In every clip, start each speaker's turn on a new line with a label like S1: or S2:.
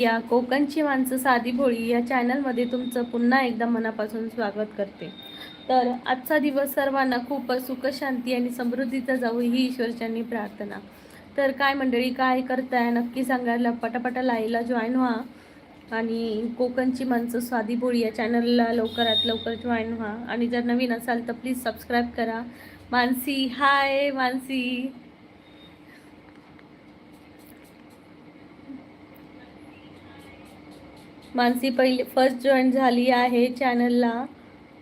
S1: या कोकणची माणसं साधी भोळी या चॅनलमध्ये तुमचं पुन्हा एकदा मनापासून स्वागत करते. तर आजचा दिवस सर्वांना खूप सुख शांती आणि समृद्धीचा जाऊ ही ईश्वरच्यांनी प्रार्थना. तर काय मंडळी, काय करताय नक्की सांगायला पटापटा लाईव्हला जॉईन व्हा आणि कोकणची माणसं साधी भोळी या चॅनलला लवकरात लवकर जॉईन व्हा आणि जर नवीन असाल तर प्लीज सबस्क्राईब करा. मानसी, हाय मानसी. मानसी पहिले फर्स्ट जॉईन झाली आहे चॅनलला.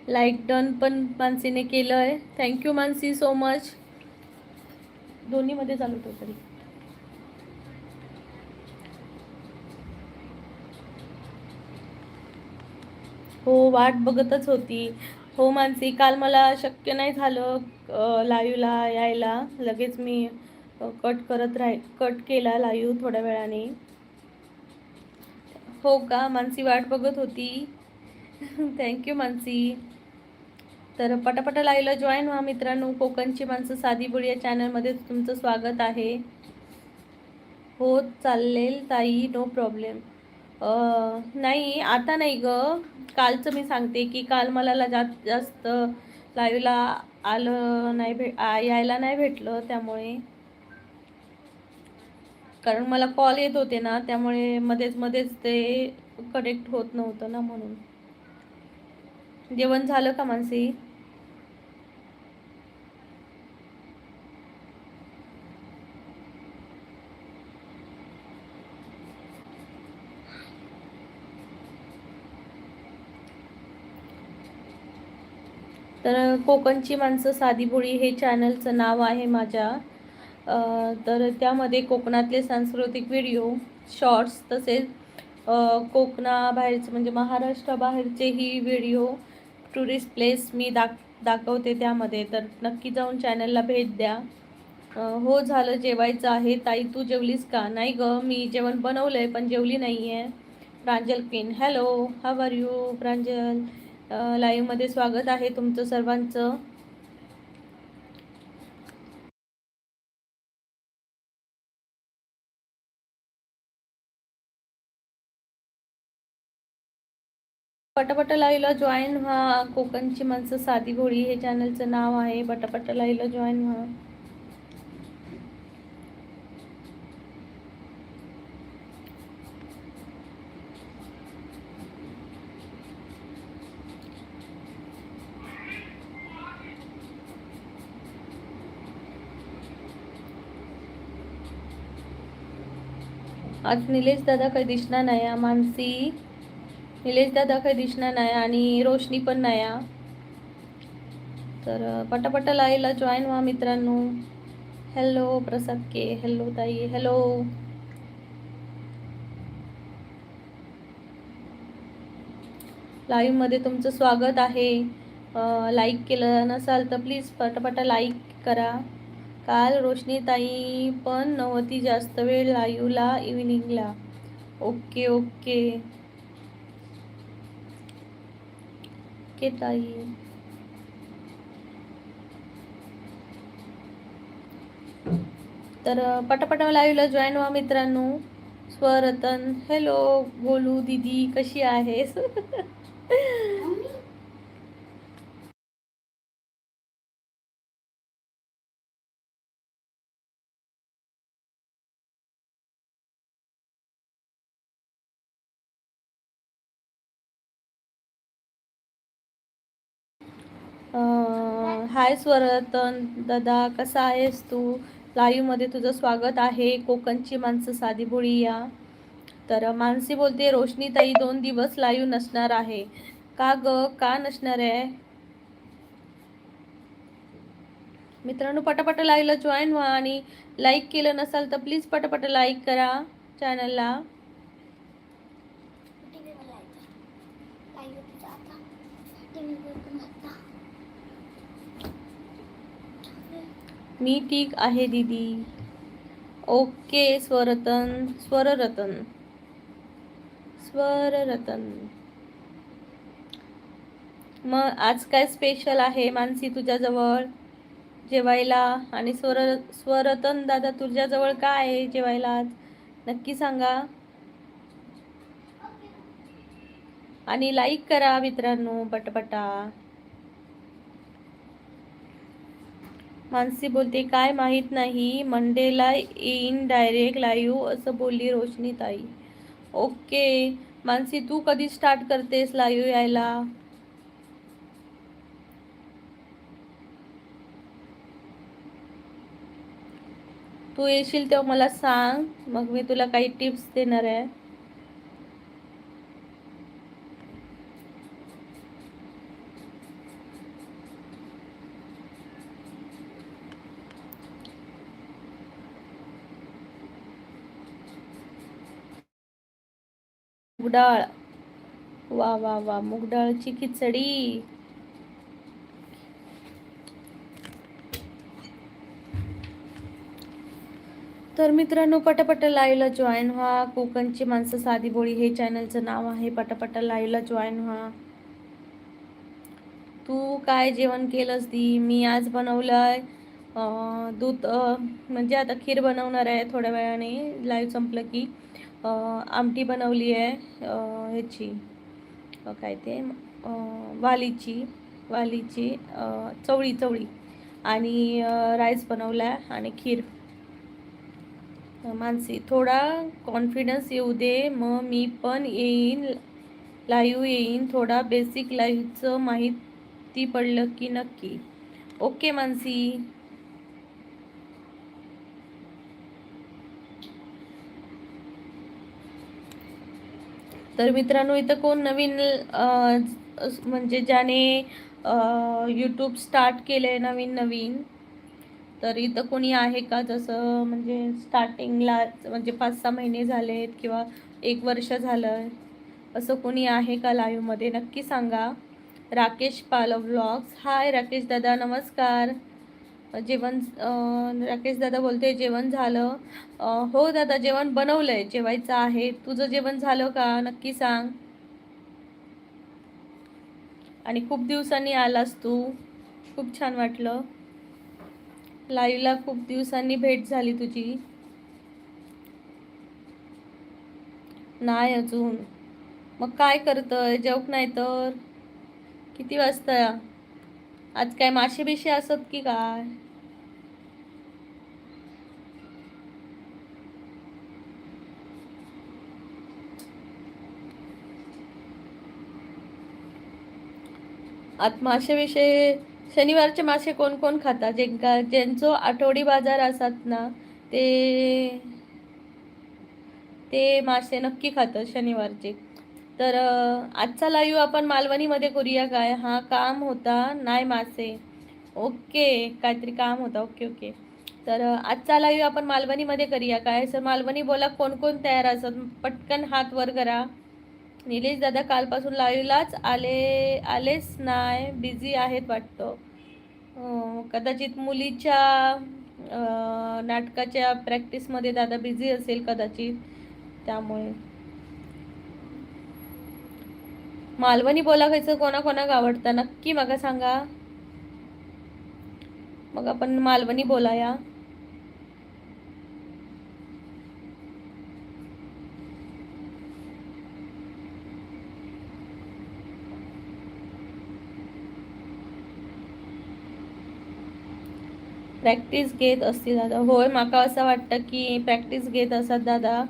S1: लाईक डन पण मानसीने केलं आहे. Thank you Mansi so much. दोन्हीमध्ये चालवतो तरी. हो, वाट बघतच होती. हो मानसी, काल मला शक्य नाही झालं लाईव्हला यायला. लगेच मी कट केला लाईव्ह थोड्या वेळाने. हो का मानसी, वाट बघत होती. थँक्यू मानसी. तर पटापटा लाईव्हला जॉईन व्हा मित्रांनो. कोकणची माणसं साधी बुडी या चॅनलमध्ये तुमचं स्वागत आहे. हो चालेल ताई, नो प्रॉब्लेम. नाही आता नाही ग. कालचं मी सांगते की काल मला जास्त लाईव्हला आलं नाही यायला नाही भेटलं, त्यामुळे कारण मला कॉल येत होते ना, त्यामुळे मध्येच मध्येच ते कनेक्ट होत नव्हतं ना, म्हणून. जेवण झालं का मानसी? तर कोकणची माणसं साधी भोळी हे चॅनलचं नाव आहे माझ्या. तर त्यामध्ये कोकणातले सांस्कृतिक व्हिडिओ, शॉर्ट्स, तसेच कोकणाबाहेरचे म्हणजे महाराष्ट्राबाहेरचेही व्हिडिओ, टुरिस्ट प्लेस मी दाखवते त्यामध्ये. तर नक्की जाऊन चॅनलला भेट द्या. हो झालं, जेवायचं आहे. ताई तू जेवलीस का? नाही ग, मी जेवण बनवलंय पण जेवली नाही आहे. Pranjal queen, hello, how are you Pranjal? लाईव्हमध्ये स्वागत आहे तुमचं सर्वांचं. पटापट लाईव्हला जॉईन व्हा. कोकणची माणसं साधी भोळी हे चॅनलचं नाव आहे. पटापट लाईव्हला जॉईन व्हा. आज निलेश दादा काही दिसणार नाही. मानसी, निलेश दादा काही दिसणार नाही आणि रोशनी पण नाही. तर पटापट लाईव्हला जॉईन व्हा मित्रांनो. हॅलो प्रसाद के, हॅलो ताई, हॅलो. लाईव्हमध्ये तुमचं स्वागत आहे. लाईक केलं नसाल तर प्लीज पटापट लाईक करा. काल रोशनी ताई पण नव्हती जास्त वेळ लाईव्हला, इव्हिनिंगला. ओके ओके ओके ताई. तर पटापट लाईव्हला जॉईन व्हा मित्रांनो. स्वरतन, हॅलो. बोलू दीदी, कशी आहेस? हाय स्वरतन दादा, कसा आहेस तू? लाईव्हमध्ये तुझं स्वागत आहे. कोकणची माणसं साधी भोळी या. तर मानसी बोलते रोशनी ताई 2 दिवस लाईव्ह नसणार आहे. का ग, का नसणार आहे? मित्रांनो पटापट लाईव्हला जॉईन व्हा आणि लाईक केलं नसाल तर प्लीज पटापट लाईक करा चॅनलला. मी ठीक आहे दीदी. ओके स्वरतन, स्वररतन, स्वररतन. मग आज काय स्पेशल आहे मानसी तुझ्याजवळ जेवायला? आणि स्वरतन दादा तुझ्याजवळ काय आहे जेवायला आज? नक्की सांगा. आणि लाईक करा मित्रांनो पटपटा. मानसी बोलते काय माहित नाही, मंडेला येईन डायरेक्ट लाईव्ह असं बोलली रोशनी ताई. ओके मानसी, तू कधी स्टार्ट करतेस लाईव्ह यायला? तू येशील तेव्हा मला सांग, मग मी तुला काही टिप्स देणार आहे. मुगडाळ, वा वा वा, मुगडाळची खिचडी. तर मित्रांनो पटापट लाईव्हला जॉईन व्हा. कोकणची माणसं साधी बोळी हे चॅनलचं नाव आहे. पटापट लाईव्हला जॉईन व्हा. तू काय जेवण केलंस दी? मी आज बनवलंय दूध, म्हणजे आता खीर बनवणार आहे थोड्या वेळाने लाईव्ह संपलं की. आमटी बनवली आहे ह्याची, काय ते वालीची वालीची चवळी चवळी, आणि राईस बनवला आणि खीर. मानसी, थोडा कॉन्फिडन्स येऊ दे, मग मी पण येईन लाईव्ह येईन. थोडा बेसिक लाईव्हचं माहिती पडलं की नक्की. ओके मानसी. तर मित्रांनो इथं कोण नवीन म्हणजे ज्याने यूट्यूब स्टार्ट केले नवीन नवीन, तर इथं कोणी आहे का? जसं म्हणजे स्टार्टिंगला म्हणजे 5-6 महिने झालेत किंवा 1 वर्ष झालं, असं कोणी आहे का लाईव्हमध्ये? नक्की सांगा. राकेश पालव व्लॉग्स, हाय राकेश दादा, नमस्कार. जेवण, राकेश दादा बोलते जेवण झालं. हो दादा, जेवण बनवलंय, जेवायचं आहे. तुझं जेवण झालं का? नक्की सांग. आणि खूप दिवसांनी आलास तू, खूप छान वाटलं. लाईव्हला खूप दिवसांनी भेट झाली तुझी. नाही अजून. मग काय करतोय? जेवक नाही तर किती वाजता? आज काय मासे बिशे असत की काय? आत मासे विषय, शनिवारचे मासे कोण कोण खातात? ज्यांचं आठवडी बाजार असतात ना, ते ते मासे नक्की खातात शनिवारचे. तर आजचा लाईव्ह आपण मालवणीमध्ये करूया काय? हा काम होता, नाही मासे. ओके, काहीतरी काम होता. Okay okay. तर आजचा लाईव्ह आपण मालवणीमध्ये करूया काय? सर मालवणी बोला, कोण कोण तयार असत? पटकन हात वर करा. निलेश दादा कालपासून लाईव्हलाच आलेच नाही, बिझी आहेत वाटतं. कदाचित मुलीच्या नाटकाच्या प्रॅक्टिसमध्ये दादा बिझी असेल कदाचित, त्यामुळे. मालवणी बोला खायचं कोणाकोणाक आवडतं नक्की मला सांगा, मग आपण मालवणी बोलाया. प्रॅक्टिस घेत असतील दादा? होय, माका असं वाटतं की प्रॅक्टिस घेत असतात दादा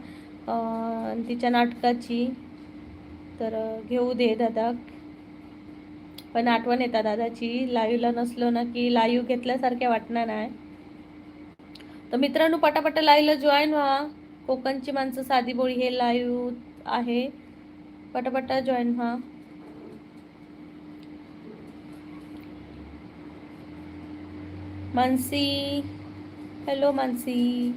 S1: तिच्या नाटकाची. तर घेऊ दे दादा. पण आठवण येतात दादाची, लाईव्हला नसलो ना की लाईव्ह घेतल्यासारखे वाटणार नाही. तर मित्रांनो पटापट लाईव्हला जॉईन व्हा. कोकणची माणसं साधी बोळी हे लाईव्ह आहे, पटापट जॉईन व्हा. मानसी, हॅलो मानसी.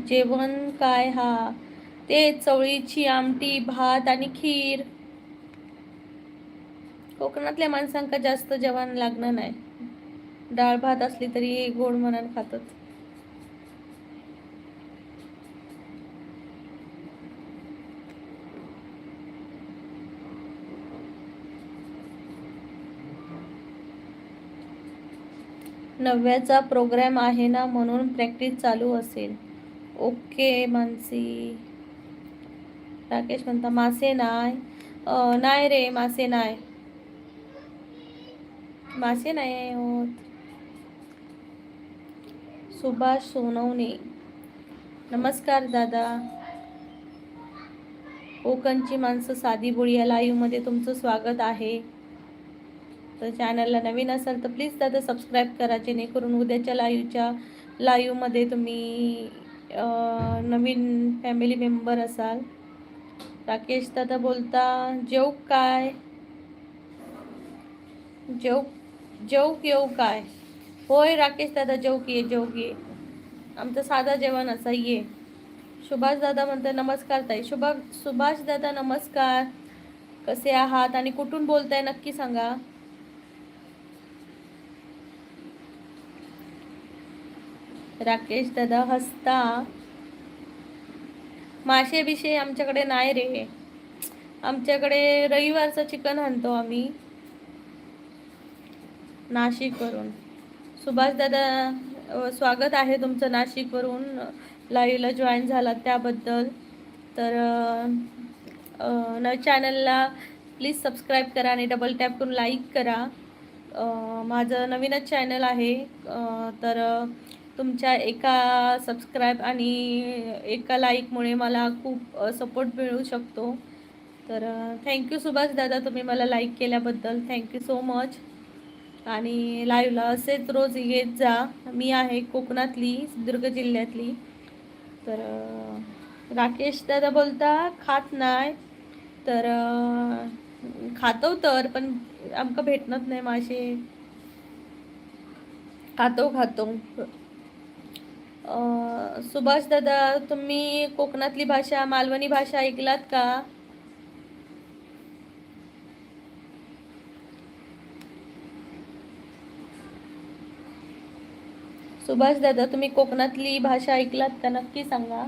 S1: जेवण काय? हा, ते चवळीची आमटी, भात आणि खीर. कोकणातल्या माणसांका जास्त जेवण लागणार नाही. डाळ भात असली तरी गोड मनान खातात. 9व्याचा प्रोग्राम आहे ना, म्हणून प्रॅक्टिस चालू असेल. ओके मानसी. राकेश म्हणता मासे नाही. नाही रे, मासे नाही. मासे नाही होत. सुभाष सोनवणे, नमस्कार दादा. कोकणची माणसं साधी भोळी या लाईव्हमध्ये तुमचं स्वागत आहे. तर चॅनलला नवीन असाल तर प्लीज दादा सबस्क्राईब करा, जेणेकरून उद्याच्या लाईव्हमध्ये तुम्ही नवीन फॅमिली मेंबर असाल. राकेश दादा बोलता जेऊ काय, जेऊ येऊ काय. होय राकेश दादा, जेऊ की आमचं साधा जेवण असं ये. सुभाष दादा म्हणतात नमस्कार ताई. सुभाष दादा नमस्कार, कसे आहात आणि कुठून बोलताय नक्की सांगा. राकेश दादा हसता. मासे बिशे आमच्याकडे नाही रे, आमच्याकडे रविवारचं चिकन आणतो आम्ही नाशिकवरून. सुभाष दादा स्वागत आहे तुमचं नाशिकवरून लाईव्हला जॉईन झालात त्याबद्दल. तर चॅनलला प्लीज सबस्क्राईब करा आणि डबल टॅप करून लाईक करा. माझं नवीनच चॅनल आहे, तर तुमच्या एका सबस्क्राईब आणि एका लाईकमुळे मला खूप सपोर्ट मिळू शकतो. तर थँक्यू सुभाष दादा, तुम्ही मला लाईक केल्याबद्दल थँक्यू सो मच. आणि लाईव्हला असेच रोज येत जा. मी आहे कोकणातली, सिंधुदुर्ग जिल्ह्यातली. तर राकेश दादा बोलता खात नाही. तर खातो तर, पण आमका भेटणत नाही मासे. खातो. सुभाष दादा, तुम्ही कोकणातली भाषा, मालवणी भाषा ऐकलात का? सुभाष दादा, तुम्ही कोकणातली भाषा ऐकलात का, नक्की सांगा.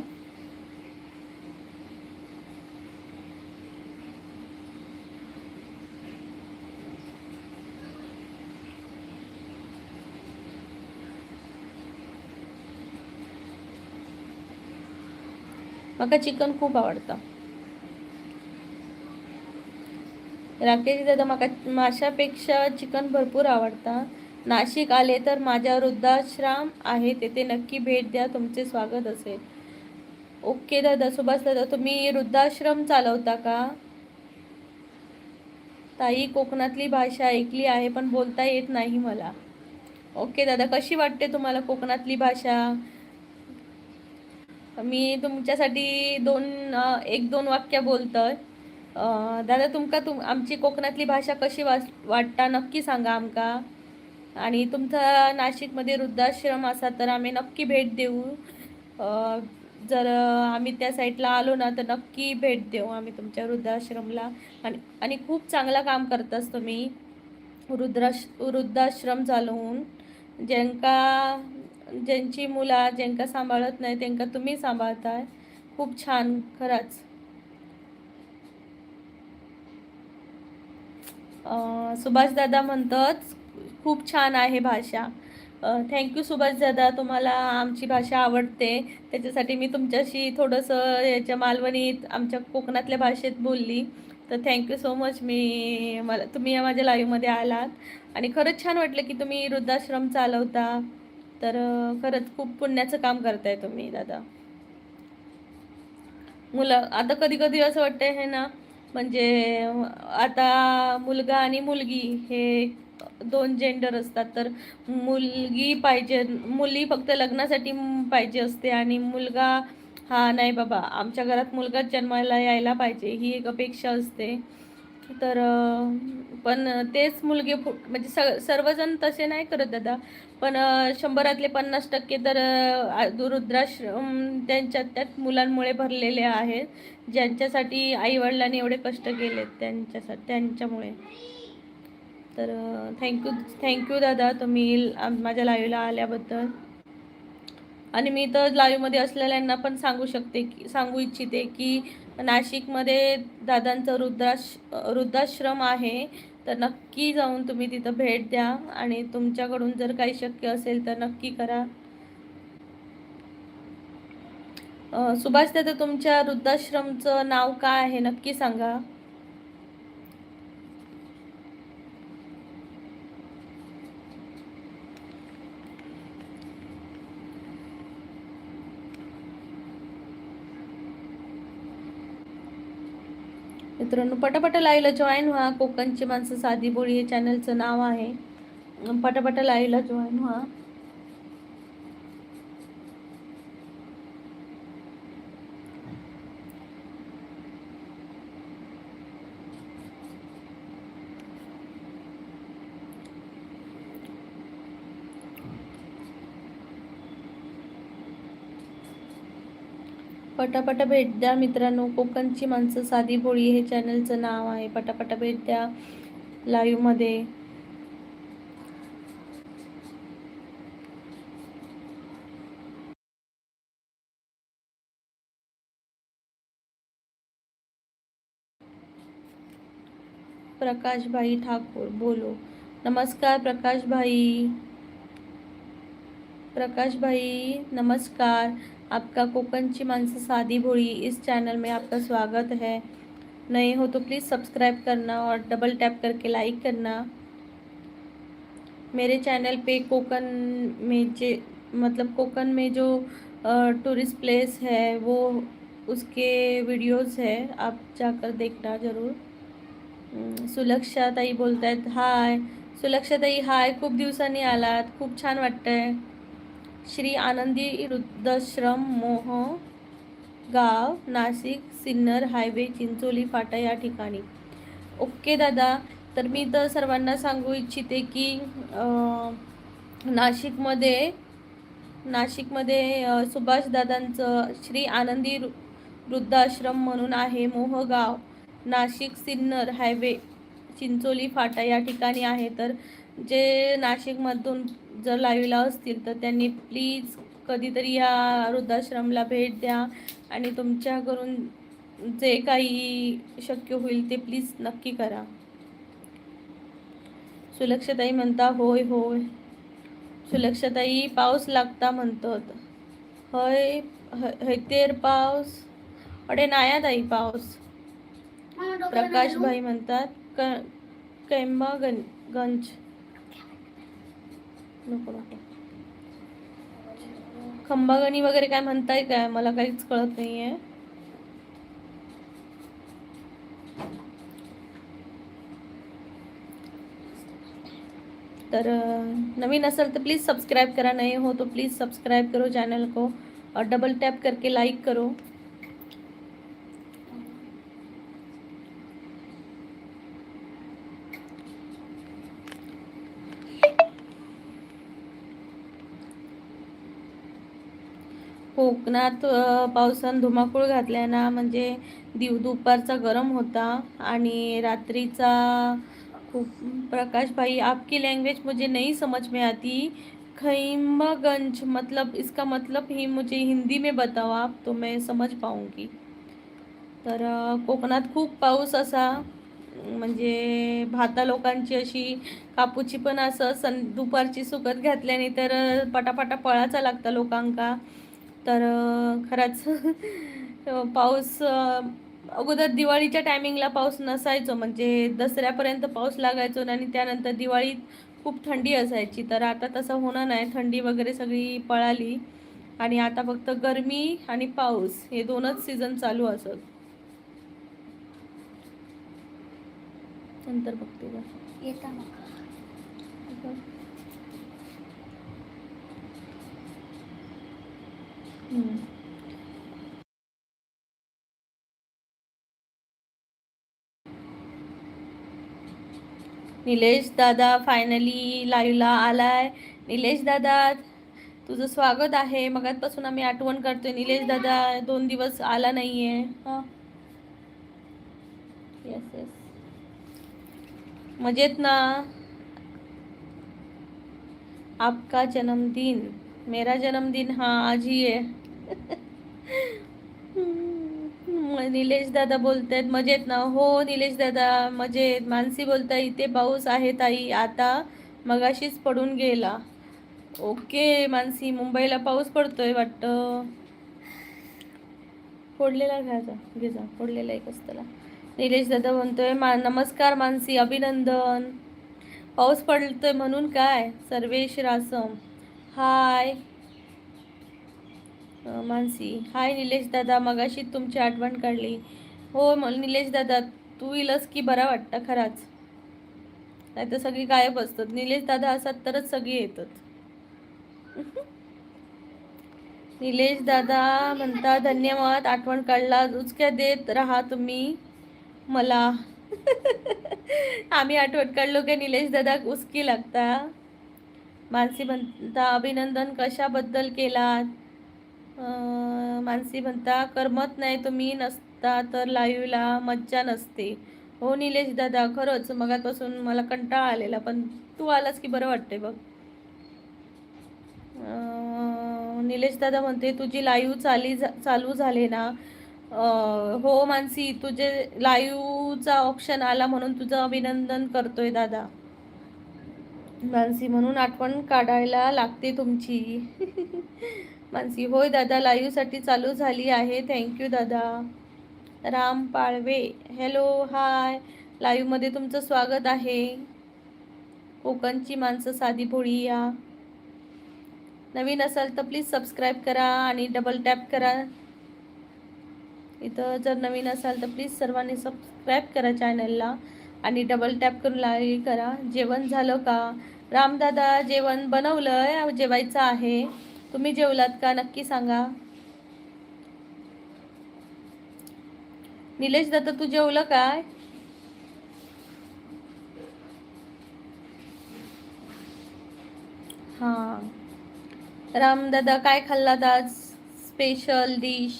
S1: मला चिकन खूप आवडतं. राकेश दादा, मला माशापेक्षा चिकन भरपूर आवडतं. नाशिक आले तर माझ्या वृद्धाश्रम आहे, तेथे नक्की भेट द्या, तुमचे स्वागत असेल. ओके दादा. सुभाष दादा, तुम्ही वृद्धाश्रम चालवता का? ताई, कोकणातली भाषा ऐकली आहे पण बोलता येत नाही मला. ओके दादा, कशी वाटते तुम्हाला कोकणातली भाषा? मी तुमच्यासाठी एक दोन वाक्य बोलतोय. दादा, आमची कोकणातली भाषा कशी वाटता नक्की सांगा आमका. आणि तुमचा नाशिकमध्ये वृद्धाश्रम असा तर आम्ही नक्की भेट देऊ. जर आम्ही त्या साईडला आलो ना तर नक्की भेट देऊ आम्ही तुमच्या वृद्धाश्रमला. आणि खूप चांगला काम करतास तुम्ही वृद्धाश्रम चालवून. ज्यांची मुला ज्यांका सांभाळत नाही त्यांका तुम्ही सांभाळताय. खूप छान खरंच. सुभाष दादा म्हणतात खूप छान आहे भाषा. थँक्यू सुभाष दादा, तुम्हाला आमची भाषा आवडते त्याच्यासाठी मी तुमच्याशी थोडंसं याच्या मालवणीत आमच्या कोकणातल्या भाषेत बोलली. तर थँक्यू सो मच. तुम्ही माझ्या लाईव्हमध्ये आलात आणि खरंच छान वाटलं की तुम्ही वृद्धाश्रम चालवता. तर खरंच खूप पुण्याचं काम करताय तुम्ही दादा. मुलं आता कधी कधी असं वाटतंय हे ना, म्हणजे आता मुलगा आणि मुलगी हे दोन जेंडर असतात. तर मुलगी पाहिजे, मुली फक्त लग्नासाठी पाहिजे असते आणि मुलगा हा नाही बाबा, आमच्या घरात मुलगाच जन्माला यायला पाहिजे ही एक अपेक्षा असते. तर पण तेच मुलगे म्हणजे सर्वजण तसे नाही करत दादा, पण 100रातले 50% तर वृद्धाश्रम त्यात मुलांमुळे भरलेले आहेत, ज्यांच्यासाठी आईवडिलांनी एवढे कष्ट केलेत त्यांच्यामुळे. तर थँक्यू दादा, तुम्ही माझ्या लाईव्हला आल्याबद्दल. आणि मी तर लाईव्हमध्ये असलेल्यांना पण सांगू इच्छिते की नाशिकमध्ये दादांचं वृद्धाश्रम आहे. तर नक्की जाऊन तुम्ही तिथं भेट द्या आणि तुमच्याकडून जर काही शक्य असेल तर नक्की करा. सुभाष दादा, तुमच्या वृद्धाश्रमचं नाव काय आहे नक्की सांगा. मित्रांनो, पटापट लाईव्हला जॉईन व्हा. कोकणची माणसं साधी बोळी हे चॅनलचं नाव आहे. पटापट लाईव्हला जॉईन व्हा. पटापट भेट द्या मित्रांनो. कोकणची माणसं साधी भोळी हे चॅनलचं नाव आहे. पटापट भेट द्या लाईव्ह मध्ये. प्रकाश भाई ठाकुर बोलो. नमस्कार प्रकाश भाई. प्रकाश भाई नमस्कार. आपका कोकणची मानसी सादी भोली इस चैनल में आपका स्वागत है. नए हो तो प्लीज़ सब्सक्राइब करना और डबल टैप करके लाइक करना. मेरे चैनल पे कोकण में जो टूरिस्ट प्लेस है वो उसके वीडियोस है, आप जाकर देखना ज़रूर. सुलक्षा ताई बोलत आहेत हाय. सुलक्षा ताई हाय, खूप दिवसांनी आलात, खूप छान वाटतंय. श्री आनंदी वृद्धाश्रम मोह गाव, नाशिक सिन्नर हायवे, चिंचोली फाटा या ठिकाणी. ओके दादा. तर मी तर सर्वांना सांगू इच्छिते की नाशिकमध्ये सुभाष दादांचं श्री आनंदी वृद्धाश्रम म्हणून आहे. मोहगाव, नाशिक सिन्नर हायवे, चिंचोली फाटा या ठिकाणी आहे. तर जे नाशिकमधून जर लाईव्हला असतील तर त्यांनी प्लीज कधीतरी या वृद्धाश्रमला भेट द्या आणि तुमच्याकडून जे काही शक्य होईल ते प्लीज नक्की करा. सुलक्षताई म्हणता होय होय. सुलक्षताई पाऊस लागता म्हणतात. होय हैतेर पाऊस. अडे नाया ताई पाऊस. प्रकाश भाई म्हणतात कैंबागंज. नको नको. खंबागणी वगैरे काय म्हणताय काय, मला काहीच कळत नाहीये. तर नवीन असेल तर प्लीज़ सब्सक्राइब करा. नए हो तो प्लीज़ सब्सक्राइब करो चैनल को और डबल टैप करके लाइक करो. कोकणात पावसानं धुमाकूळ घातल्या ना, म्हणजे दुपारचा गरम होता आणि रात्रीचा खूप. प्रकाश भाई आपकी लैंग्वेज मुझे नहीं समझ में आती. खैमगंज मतलब इसका मतलब ही मुझे हिंदी में बताओ आप, तो मैं समझ पाऊंगी. तर कोकणात खूप पाऊस असा, म्हणजे भाता लोकांची अशी कापूची पण असं दुपारची सुकत घातल्याने तर पटापटा पळाचा लागता लोकांका. तर खरंच पाऊस अगोदर दिवाळीच्या टायमिंगला पाऊस नसायचो, म्हणजे दसऱ्यापर्यंत पाऊस लागायचो आणि त्यानंतर दिवाळीत खूप थंडी असायची. तर आता तसं होणार नाही, थंडी वगैरे सगळी पळाली आणि आता फक्त गरमी आणि पाऊस हे दोनच सीझन चालू असत. नंतर बघते का येता निलेश दादा फायनली लाईव्हला आलाय. निलेश दादा तुझं स्वागत आहे. मगाचपासून आम्ही आठवण करतोय. निलेश दादा 2 दिवस आला नाहीये. हां यस यस मजेत ना. आपका जन्मदिन. मेरा जन्मदिन हाँ आज ही है. निलेश दादा बोलतायत मजेत ना? हो निलेश दादा मजेत. मानसी बोलताय इथे पाऊस आहे ताई, आता मगाशीच पडून गेला. ओके मानसी, मुंबईला पाऊस पडतोय वाटतं. फोडलेला घ्यायचा, घे जा, फोडलेला एकच त्याला. निलेश दादा म्हणतोय नमस्कार मानसी, अभिनंदन. पाऊस पडतोय म्हणून काय? सर्वेश रासम हाय. मानसी हाय निलेश दादा, मगाशी तुमची आठवण काढली. हो निलेश दादा, तू इलस की बरा वाटतं खराच, नाही तर सगळी गायब असतात. निलेश दादा असतात तरच सगळी येतात. निलेश दादा म्हणता धन्यवाद, आठवण काढला, उचक्या देत राहा तुम्ही मला. आम्ही आठवण काढलो की निलेश दादा उचकी लागता. मानसी म्हणता अभिनंदन, कशाबद्दल केलात? मानसी म्हणता करमत नाही, तुम्ही नसता तर लाईव्हला मज्जा नसते. हो निलेश दादा, खरंच मगापासून मला कंटाळा आलेला, पण तू आलास की बरं वाटते बघ. निलेश दादा म्हणते तुझी लाईव्ह चालू झाले ना? हो मानसी, तुझे लाईव्हचा ऑप्शन आला म्हणून तुझं अभिनंदन करतोय दादा. मानसी म्हणून आठवण काढायला लागते तुमची. मानसी होय दादा, लाईव्हसाठी चालू झाली आहे, थँक्यू दादा. राम पाळवे हॅलो हाय, लाईव्हमध्ये तुमचं स्वागत आहे. कोकणची माणसं साधी भोळी या. नवीन असाल तर प्लीज सबस्क्राईब करा आणि डबल टॅप करा. इथं जर नवीन असाल तर प्लीज सर्वांनी सबस्क्राईब करा चॅनलला आणि डबल टॅप करून लाईक करा. जेवण झालं का? रामदादा जेवण बनवलंय, जेवायचं आहे. तुम्ही जेवलात का नक्की सांगा. निलेश दादा तू जेवलं काय? हां रामदादा काय खाल्लात आज स्पेशल डिश?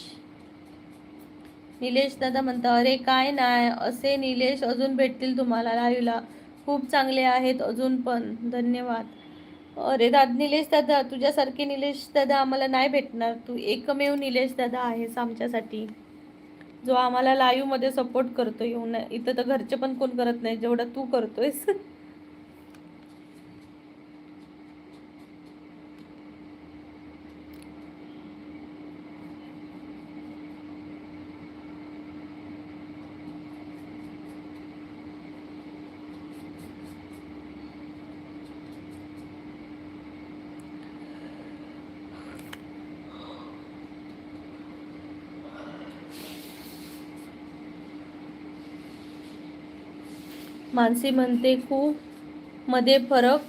S1: निलेश दादा म्हणता अरे काय नाही असे निलेश अजून भेटतील तुम्हाला लाईव्हला, खूप चांगले आहेत अजून पण, धन्यवाद. अरे निलेश दादा तुझ्यासारखे निलेश दादा आम्हाला नाही भेटणार, तू एकमेव निलेश दादा आहेस आमच्यासाठी, जो आम्हाला लाईव्ह मध्ये सपोर्ट करतो. येऊन इथं तर घरचे पण कोण करत नाही जेवढं तू करतोयस. मानसी म्हणते खूप मध्ये फरक,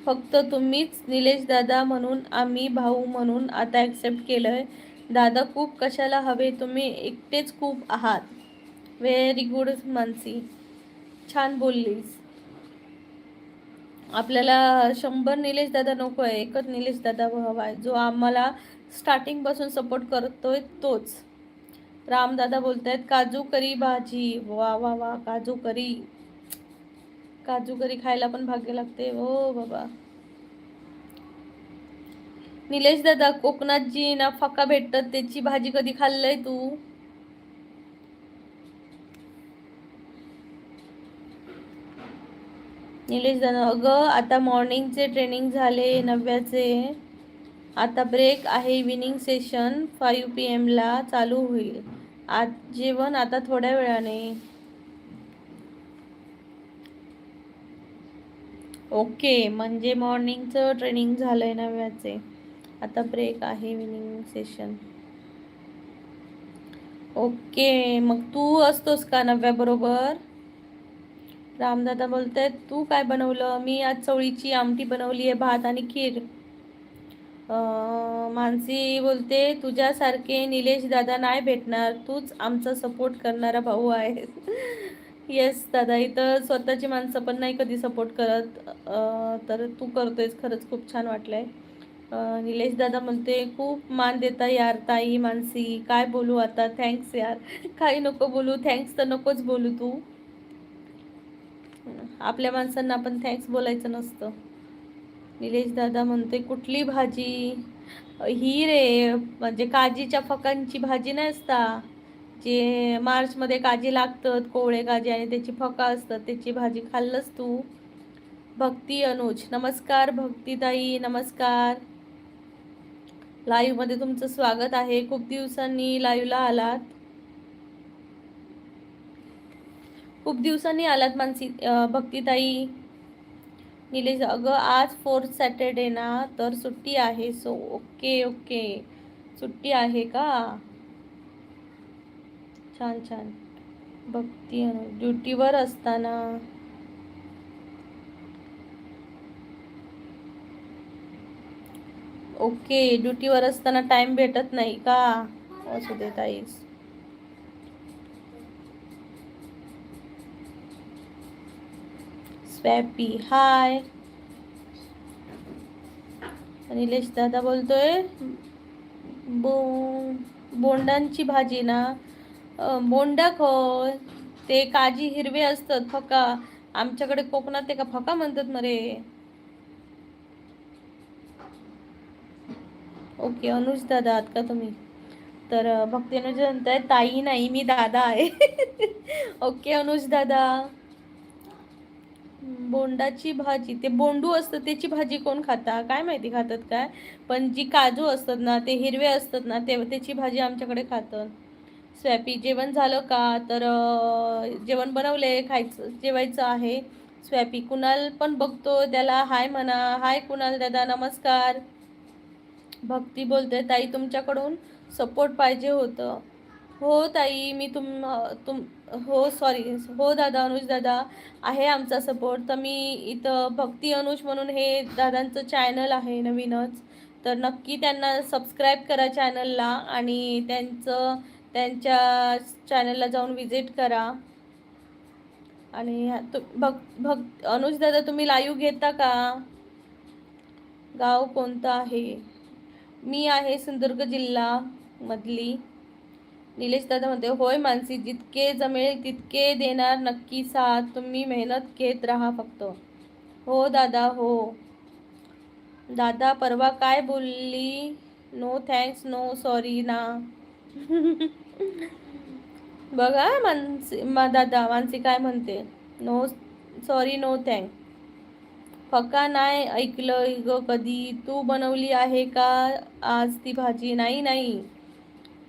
S1: फक्त तुम्हीच निलेश दादा म्हणून आम्ही भाऊ म्हणून आता ॲक्सेप्ट केलंय. दादा खूप कशाला हवे, तुम्ही एकटेच खूप आहात. व्हेरी गुड मानसी, छान बोललीस. आपल्याला 100 निलेश दादा नको आहे, एकच निलेश दादा हवा आहे, जो आम्हाला स्टार्टिंगपासून सपोर्ट करतोय तोच. रामदादा बोलतायत काजू करी भाजी, वा वा वा, काजू करी, काजू करी खायला पण भाग्य लागते हो बाबा. निलेश दादा कोकणात जी ना फका भेटतात त्याची भाजी कधी खाल्लंय तू? निलेश दादा अगं आता मॉर्निंगचे ट्रेनिंग झाले नव्याचे, आता ब्रेक आहे, इव्हिनिंग सेशन 5 PM ला चालू होईल. आज जेवण आता थोड्या वेळाने. ओके म्हणजे मॉर्निंगचं ट्रेनिंग झालंय नव्याचे, आता ब्रेक आहे, इव्हिनिंग सेशन. ओके मग तू असतोस का नव्याबरोबर? रामदादा बोलतायत तू काय बनवलं? मी आज चवळीची आमटी बनवली आहे, भात आणि खीर. मानसी बोलते तुझ्यासारखे निलेश दादा नाही भेटणार, तूच आमचा सपोर्ट करणारा भाऊ आहे. येस दादा, इथं स्वतःची माणसं पण नाही कधी सपोर्ट करत, तर तू करतोयस, खरंच खूप छान वाटलंय. निलेश दादा म्हणते खूप मान देता यार ताई. मानसी काय बोलू आता, थँक्स यार. काही नको बोलू, थँक्स तर नकोच बोलू तू, आपल्या माणसांना आपण थँक्स बोलायचं नसतं. निलेश दादा म्हणते कुठली भाजी? ही रे म्हणजे काजीच्या फकांची भाजी नसता, जे मार्चमध्ये काजी लागतात, कोवळे काजी आणि त्याची फका असतात, त्याची भाजी खाल्लंस तू? भक्ती अनुज, नमस्कार भक्तीताई, नमस्कार. लाईव्ह मध्ये तुमचं स्वागत आहे. खूप दिवसांनी लाईव्हला आलात. खूप दिवसांनी आलात मानसी भक्तीताई. निलेश, अगं आज 4th सॅटर्डे ना, तर सुट्टी आहे. सो ओके ओके, सुट्टी आहे का? छान छान. भक्ती ड्युटीवर असताना. ओके, ड्युटीवर असताना टाइम भेटत नाही का? असू दे ताईस. स्वॅपी हाय. निलेश दादा बोलतोय बोंडांची भाजी ना. बोंडा खोय, ते काजी हिरवे असतात, फका. आमच्याकडे कोकणात ते का फका म्हणतात मरे. ओके, अनुज दादा आहात का तुम्ही? तर भक्ती अनुज म्हणताय ताई नाही, मी दादा आहे. ओके अनुज दादा. बोंडाची भाजी, ते बोंडू असतं त्याची भाजी कोण खाता काय माहिती, खातात काय? पण जी काजू असतात ना, ते हिरवे असतात ना, ते त्याची भाजी आमच्याकडे खातात. स्वॅपी, जेवण झालं का? तर जेवण बनवले, खायचं जेवायचं आहे. स्वॅपी, कुणाल पण बघतो, त्याला हाय म्हणा. हाय कुणाल दादा, नमस्कार. भक्ती बोलते ताई तुमच्याकडून सपोर्ट पाहिजे होतं. हो ताई, मी तुम हो सॉरी, हो दादा, अनुज दादा आहे आमचा सपोर्ट. तर मी इथं भक्ती अनुज म्हणून हे दादांचं चॅनल आहे नवीनच, तर नक्की त्यांना सबस्क्राईब करा चॅनलला आणि त्यांच्या चॅनलला जाऊन विजिट करा. आणि अनुज दादा तुम्ही लाईव्ह घेता का? गाव कोणतं आहे? मी आहे सिंधुदुर्ग जिल्हा मधली. निलेश दादा म्हणते होय मानसी, जितके जमेल तितके देणार नक्की साथ, तुम्ही मेहनत घेत राहा फक्त. हो दादा हो. दादा परवा काय बोलली? नो थँक्स नो सॉरी ना. बघा दादा मानसी काय म्हणते, नो सॉरी नो थँक. फका नाही ऐकलं ग कधी. तू बनवली आहे का आज ती भाजी? नाही नाही,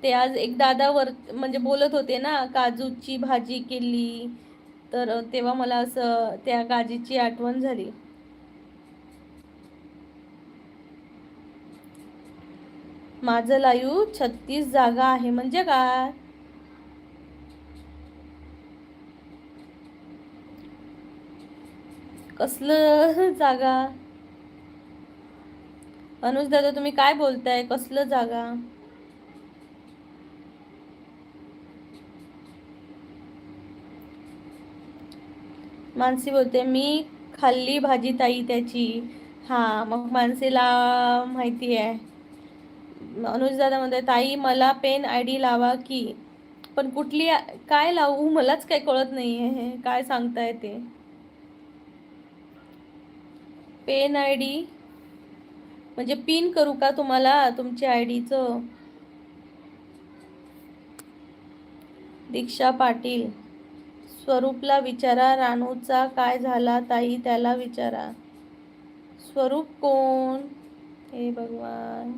S1: ते आज एक दादावर म्हणजे बोलत होते ना, काजूची भाजी केली, तर तेव्हा मला असं त्या काजीची आठवण झाली. माझं लाईव्ह 36 जागा आहे म्हणजे काय? कसलं जागा? अनुज दादा तुम्ही काय बोलताय, कसलं जागा? मानसी बोलते मी खाल्ली भाजी ताई त्याची. हा, मग मानसीला माहिती आहे. अनुज दादा म्हणते ताई मला पेन आय डी लावा की. पण कुठली काय लावू, मलाच काय कळत नाहीये काय सांगताय ते. पेन आय डी म्हणजे पिन करू का तुम्हाला तुमच्या आय डीचं? दीक्षा पाटील, स्वरूपला विचारा रानूचा काय झाला ताई, त्याला विचारा. स्वरूप कोण? हे भगवान.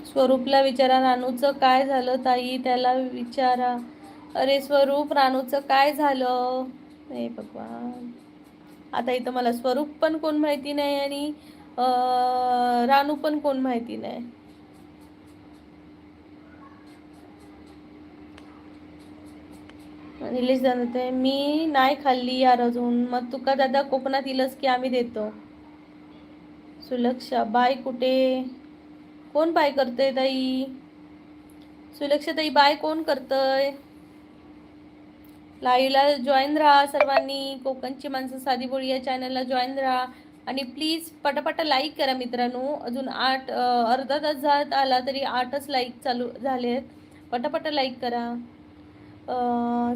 S1: स्वरूपला विचारा रानूचं काय झालं ताई, त्याला विचारा. अरे स्वरूप, रानूचं काय झालं? हे भगवान, आता इथं मला स्वरूप पण कोण माहिती नाही आणि रानू पण कोण माहिती नाही. निलेश जाणवते मी नाही खाल्ली यार अजून. मग तुका दादा कोकणात येलच की आम्ही देतो. सुलक्षा, बाय कुठे? कोण बाय करतय ताई? सुलक्षा ताई बाय कोण करतय? लाईव्हला जॉईन राहा सर्वांनी. कोकणची माणसं साधी बोळी या चॅनलला जॉईन राहा आणि प्लीज पटापटा लाईक करा मित्रांनो. अजून अर्धा तास जात आला तरी 8च लाईक चालू झालेत. पटापटा लाईक करा.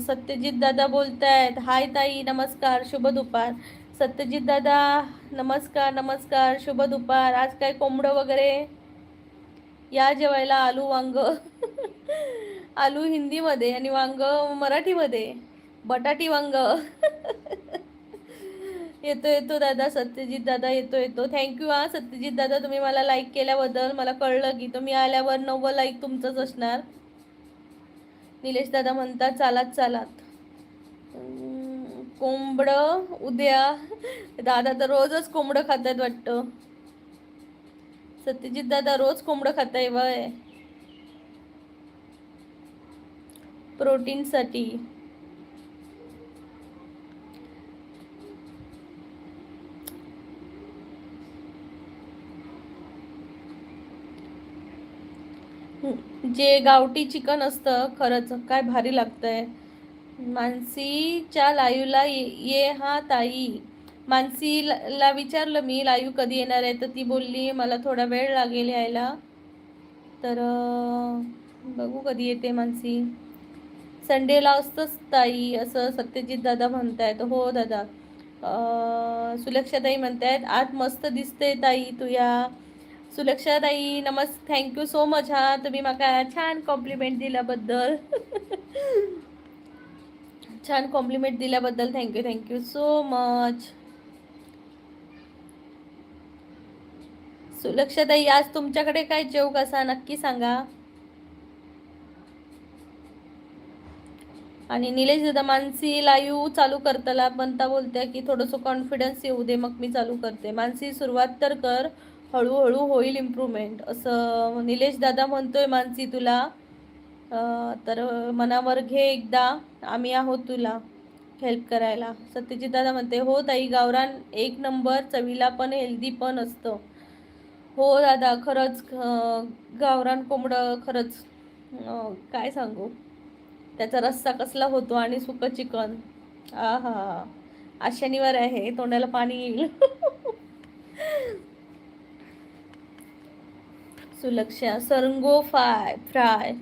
S1: सत्यजित दादा बोलतायत हाय ताई नमस्कार शुभ दुपार. सत्यजित दादा नमस्कार नमस्कार, शुभ दुपार. आज काय कोंबडं वगैरे? या जेवायला. आलू वांग आलू हिंदीमध्ये आणि वांग मराठीमध्ये, बटाटी वांग येतो येतो दादा, सत्यजित दादा येतो येतो. थँक्यू हा सत्यजित दादा, तुम्ही मला लाईक केल्याबद्दल. मला कळलं की तुम्ही आल्यावर 90 लाईक तुमचंच असणार. निलेश दादा म्हणतात चालात चालात. कोंबडं उद्या. दादा तर रोजच कोंबडं खातात वाटतं. सत्यजित दादा रोज कोंबडं खाताय वय, प्रोटीनसाठी. जे गावठी चिकन असतं खरंच काय भारी लागतंय. मानसीच्या लाईव्हला ये हा ताई. मानसीला विचारलं मी लाईव्ह कधी येणार आहे, तर ती बोलली मला थोडा वेळ लागेल यायला. तर बघू कधी येते मानसी. संडेला असतंच ताई असं सत्यजित दादा म्हणतायत. हो दादा. सुलक्षाताई म्हणतायत आज मस्त दिसते ताई तू या. सुलक्षाताई थँक्यू सो मच हा, तुम्ही मला छान कॉम्प्लिमेंट दिल्याबद्दल छान कॉम्प्लिमेंट दिल्याबद्दल थँक्यू सो मच. सुलक्षाताई आज तुमच्याकडे काय जेव कसा नक्की सांगा. आणि निलेश दादा मानसी लाईव्ह चालू करताला पण ता बोलते की थोडंसं कॉन्फिडन्स येऊ दे मग मी चालू करते. मानसी सुरुवात तर कर, हळूहळू होईल इम्प्रूव्हमेंट असं निलेश दादा म्हणतोय मानसी तुला. तर मनावर घे एकदा, आम्ही आहोत तुला हेल्प करायला. सत्यजित दादा म्हणते हो ताई गावरान एक नंबर, चवीला पण हेल्दी पण असतं. हो दादा खरंच गावरान कोंबडं खरंच काय सांगू, त्याचा रस्सा कसला होतो आणि सुकं चिकन. आहा, आज शनिवार आहे तोंडाला पाणी येईल. सुलक्षा सरंगो फ्राय.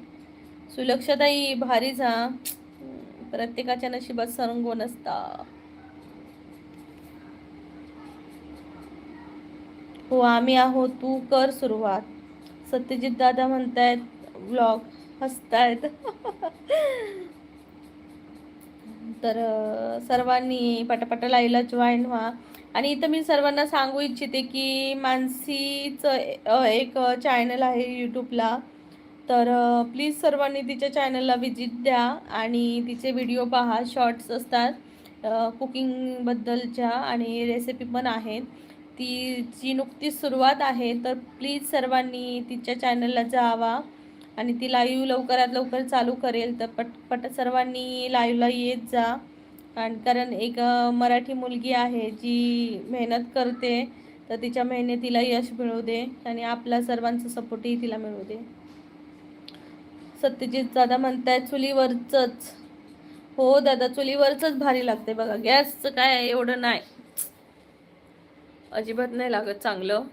S1: सुलक्षाताई भारीच हा, प्रत्येकाच्या नशिबात सरंगो नसता. हो आम्ही आहोत, तू कर सुरुवात. सत्यजित दादा म्हणतायत व्लॉग हसतायत. तर सर्वांनी पटापट लाईव्हला जॉईन व्हा. आणि इथं मी सर्वांना सांगू इच्छिते की मानसीचं एक चॅनल आहे यूट्यूबला. तर प्लीज सर्वांनी तिच्या चॅनलला व्हिजिट द्या आणि तिचे व्हिडिओ पहा. शॉर्ट्स असतात कुकिंगबद्दलच्या आणि रेसिपी पण आहेत. तिची नुकतीच सुरुवात आहे, तर प्लीज सर्वांनी तिच्या चॅनलला जावा आणि ती लाईव्ह लवकरात लवकर चालू करेल. तर पटपट सर्वांनी लाईव्हला येत जा. आणि कारण एक मराठी मुलगी आहे जी मेहनत करते, तर तिच्या मेहनतीला यश मिळू दे आणि आपला सर्वांचा सपोर्टही तिला मिळू दे. सत्यजित दादा म्हणतायत चुलीवरचंच. हो दादा चुलीवरचंच भारी लागते बघा, गॅसचं काय एवढं नाही, अजिबात नाही लागत चांगलं.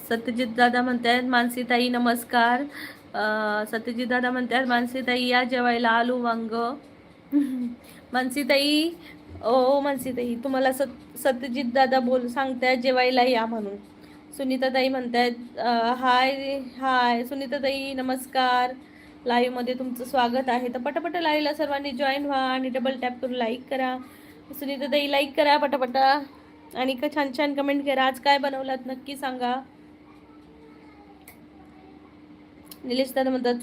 S1: सत्यजित दादा म्हणतात मानसीताई नमस्कार. सत्यजित दादा म्हणतात मानसीताई या जेवायला आलू वांग. मानसीताई ओ मानसीताई तुम्हाला सत्यजित दादा सांगताय जेवायला या म्हणून. सुनीताताई म्हणतायत हाय हाय. सुनीताताई नमस्कार, लाईव्हमध्ये तुमचं स्वागत आहे. तर पटापट लाईव्हला सर्वांनी जॉईन व्हा आणि डबल टॅप करून लाईक करा. सुनीताताई लाईक करा पटापटा आणि छान छान कमेंट करा. आज काय बनवलात नक्की सांगा. निलेश दादा म्हणतात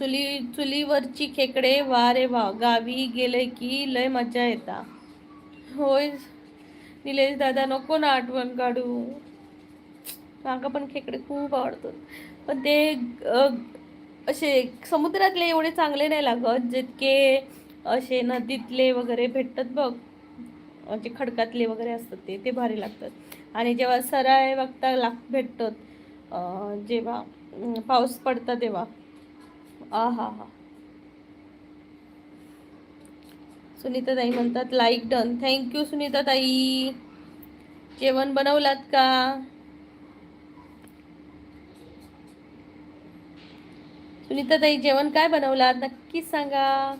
S1: चुलीवरची खेकडे वा रे वा, गावी गेले की लय मजा येता. होय निलेश दादा नको ना आठवण काढू. माका पण खेकडे खूप आवडतात, पण ते असे समुद्रातले एवढे चांगले नाही लागत जितके असे नदीतले वगैरे भेटतात बघ, म्हणजे खडकातले वगैरे असतात ते भारी लागतात. आणि जेव्हा सराय बघता भेटतात, जेव्हा पाऊस पडता तेव्हा, आ हा हा. सुनीता ताई म्हणतात लाईक डन. थँक्यू सुनीता ताई. जेवण बनवलात का? सुनीता ताई जेवण काय बनवलात नक्कीच सांगा.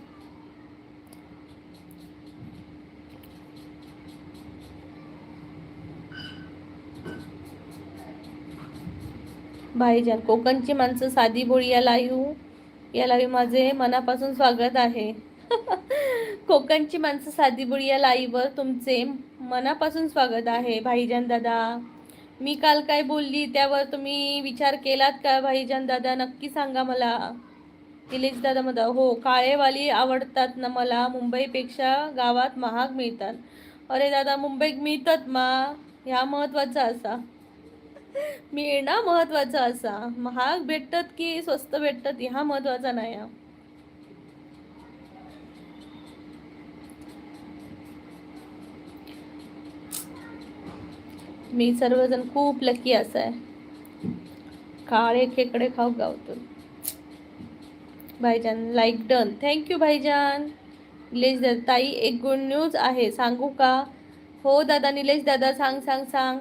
S1: भाईजान, कोकणची माणसं साधी बोळी या लाईव्ह माझे मनापासून स्वागत आहे. कोकणची माणसं साधी बोळी या लाईव्हवर तुमचे मनापासून स्वागत आहे भाईजान दादा. मी काल काय बोलली त्यावर तुम्ही विचार केलात का भाईजान दादा? नक्की सांगा मला. निलेश दादा म्हणता हो, काळेवाली आवडतात ना मला, मुंबईपेक्षा गावात महाग मिळतात. अरे दादा, मुंबईत मिळतात मा, ह्या महत्वाचा असा. मिळणं महत्वाचा असा, महाग भेटतात की स्वस्त भेटतात ह्या महत्वाचा नाही. मी सर्वजण खूप लकी असाय, काळे खेकडे खाऊ गावतून. भाईजान लाईक डन. थँक्यू भाईजान. निलेश दादा ताई एक गुड न्यूज आहे, सांगू का? हो दादा, निलेश दादा सांग सांग सांग.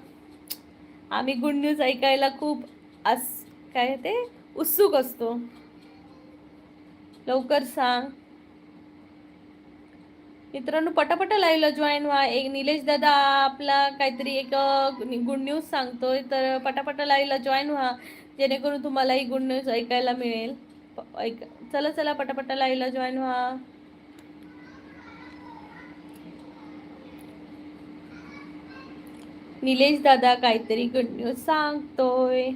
S1: आम्ही गुड न्यूज ऐकायला खूप काय ते उत्सुक असतो. लवकर सांग मित्रांनो, पटापटा लाईव्हला जॉईन व्हा. एक निलेश दादा आपला काहीतरी एक गुड न्यूज सांगतोय, तर पटापटा लाईव्हला जॉईन व्हा, जेणेकरून तुम्हाला ही गुड न्यूज ऐकायला मिळेल. चला चला पटापटा लाईव्हला जॉईन व्हा. निलेश दादा काहीतरी गुड न्यूज सांगतोय.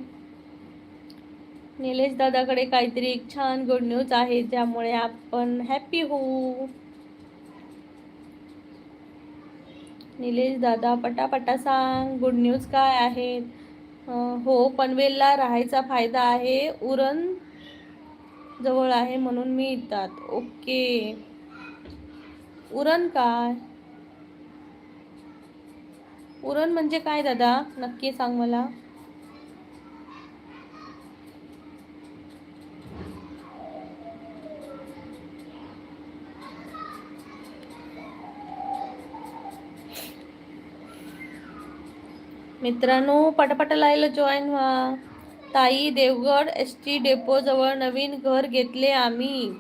S1: निलेश दादाकडे काहीतरी एक छान गुड न्यूज आहे, ज्यामुळे आपण हॅपी होऊ. निलेश दादा पटापटा सांग, गुड न्यूज काय आहेत? हो, पनवेलला राहायचा फायदा आहे, उरण जवळ आहे म्हणून मी येतात. ओके, उरण काय? उरण म्हणजे काय दादा? नक्की सांग मला. मित्रांनो, पटापटा लाईव्हला जॉईन व्हा. ताई, देवगड ST डेपो जवळ नवीन घर घेतले आम्ही.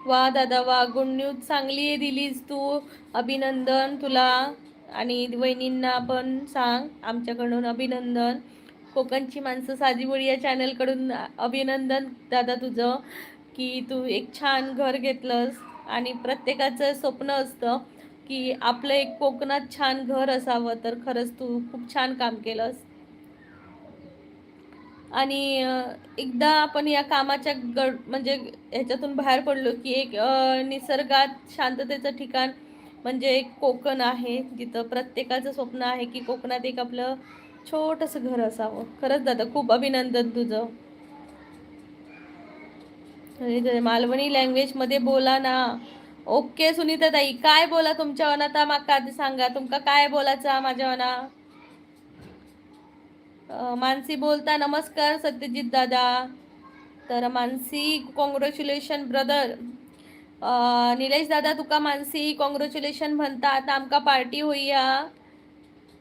S1: वा दादा वा, गुड न्यूज चांगली दिलीस तू. अभिनंदन तुला आणि वहिनींना पण सांग आमच्याकडून अभिनंदन. कोकणची माणसं साधी बोळी या चॅनलकडून अभिनंदन दादा तुझं, की तू एक छान घर घेतलंस. आणि प्रत्येकाचं स्वप्न असतं की आपलं एक कोकणात छान घर असावं, तर खरंच तू खूप छान काम केलंस. आणि एकदा आपण या कामाच्या म्हणजे ह्याच्यातून बाहेर पडलो की एक निसर्गात शांततेचं ठिकाण म्हणजे एक कोकण आहे, जिथं प्रत्येकाचं स्वप्न आहे की कोकणात एक आपलं छोटंसं घर असावं. खरंच दादा खूप अभिनंदन तुझं. मालवणी लँग्वेजमध्ये बोला ना. ओके सुनीता ताई, काय बोला तुमच्या वनाता माका आधी सांगा, तुमका काय बोलायचा माझ्या वना? मानसी बोलता. नमस्कार सत्यजित दादा. तर मानसी कॉंग्रॅच्युलेशन ब्रदर. निलेश दादा तुका मानसी कॉंग्रॅच्युलेशन म्हणता. आता आमका पार्टी होईया,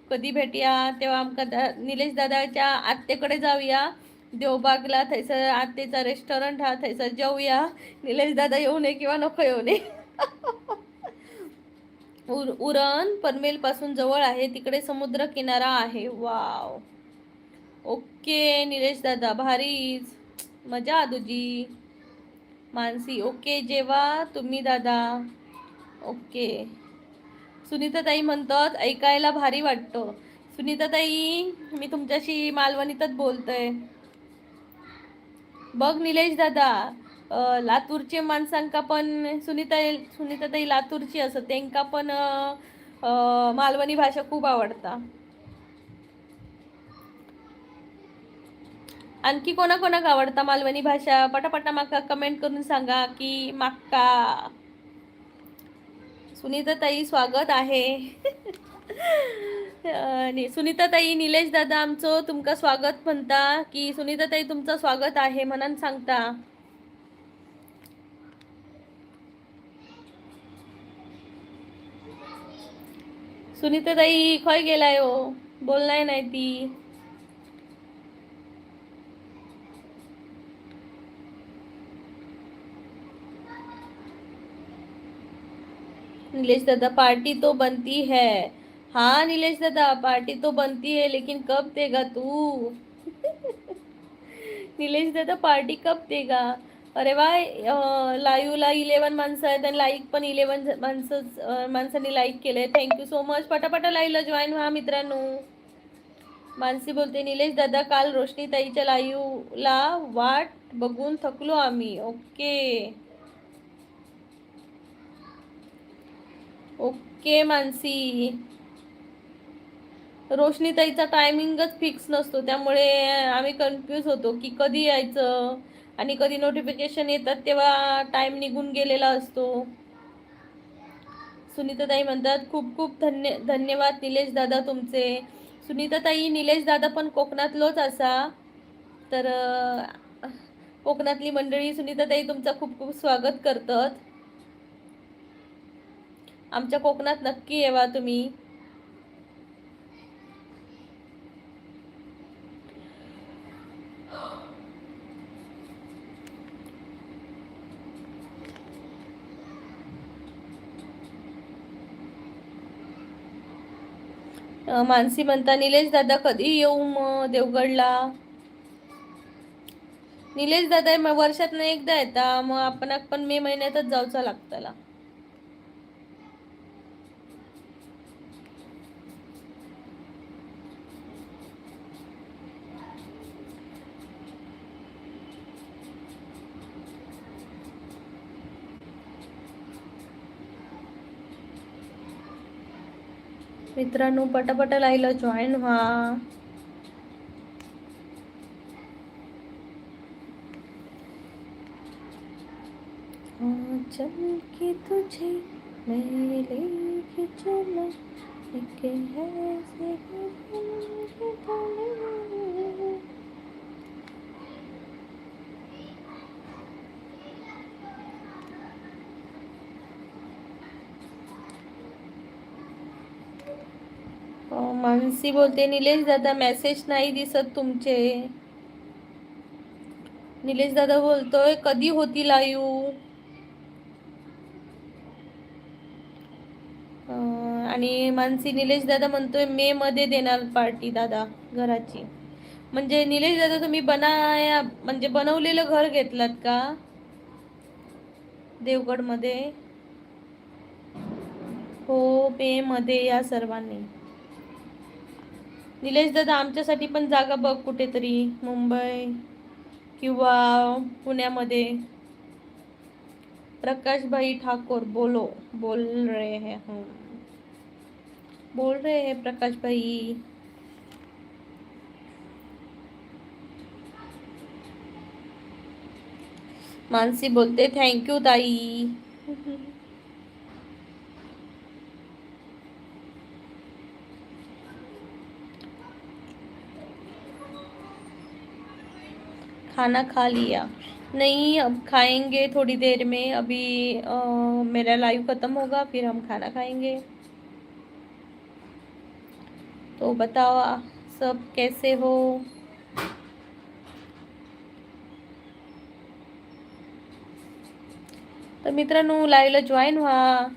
S1: कधी भेटूया तेव्हा आमका निलेश दादाच्या आत्तेकडे जाऊया देवबागला. थैसर आत्तेचा रेस्टॉरंट हा, थैसर जाऊया. निलेश दादा येऊ नये किंवा नको येऊ नये. उरण पनवेल पासून जवळ आहे, तिकडे समुद्र किनारा आहे. वाव, ओके निलेश दादा, भारीच मजा तुझी. मानसी ओके, जेव्हा तुम्ही दादा. ओके. सुनीता ताई म्हणतात ऐकायला भारी वाटतं. सुनीता ताई, मी तुमच्याशी मालवणीतच बोलतोय बघ. निलेश दादा, लातूरचे माणसांका पण सुनीता ताई लातूरची असं त्यांका पण मालवणी भाषा खूप आवडता. आणखी कोणाकोणाक आवडता मालवणी भाषा पटापटा माका कमेंट करून सांगा की माका. सुनीता ताई स्वागत आहे. सुनीता ताई निलेश दादा आमचं तुमका स्वागत म्हणता की सुनीता ताई तुमचं स्वागत आहे म्हणून सांगता. सुनीता ताई खय गेलाय हो, बोललाय नाही ती. नीलेश दादा पार्टी तो बनती है. हाँ नीलेश दादा पार्टी तो बनती है लेकिन कब देगा तू. नीलेश दादा पार्टी कब देगा. अरे वा, लाईव्हला 11 माणसं आहेत आणि लाईक पण 11 माणसांनी लाईक केलंय. Thank you so much. पटापटा लाईव्हला जॉईन व्हा मित्रांनो. मानसी बोलते निलेश दादा काल रोशनी ताईच्या लाईव्हला वाट बघून थकलो आम्ही. Okay okay Mansi. रोशनी ताईचा टायमिंगच फिक्स नसतो त्यामुळे आम्ही कन्फ्यूज होतो की कधी यायचं आणि कधी नोटिफिकेशन येतात तेव्हा टाइम निघून गेलेला असतो. सुनीता ताई म्हणतात खूप खूप धन्यवाद निलेश दादा तुमचे. सुनीता ताई निलेश दादा पण कोकणातलोच असा तर कोकणातली मंडळी सुनीता ताई तुमचं खूप खूप स्वागत करतात. आमच्या कोकणात नक्की येवा तुम्ही. मानसी म्हणता निलेश दादा कधी येऊ मग देवगडला. निलेश दादा वर्षात एकदा येता मग आपण मे महिन्यातच जाऊचा लागताला. मित्रांनो पटापटा लाईला जॉईन व्हा. चल के तुझे मैं लेके चला एक ऐसे मानसी बोलते निलेश दादा मेसेज नाही दिसत तुमचे. निलेश दादा बोलतोय कधी होती लाईव्ह. आणि मानसी निलेश दादा म्हणतोय मे मध्ये देणार पार्टी दादा घराची. म्हणजे निलेश दादा तुम्ही म्हणजे बनवलेलं घर घेतलात का देवगड मध्ये. हो मे मध्ये या सर्वांनी. निलेश दादा आमच्यासाठी पण जागा बघ कुठेतरी मुंबई किंवा पुण्यामध्ये. प्रकाश भाई ठाकुर बोल रहे हैं हम. बोल रहे हैं प्रकाश भाई. मानसी बोलते थँक्यू ताई. खाना खा लिया. नहीं अब खाएंगे थोड़ी देर में. अभी मेरा लाइव खत्म होगा फिर हम खाना खाएंगे. तो बताओ सब कैसे हो. तर मित्रांनो लाईव्हला जॉईन व्हा.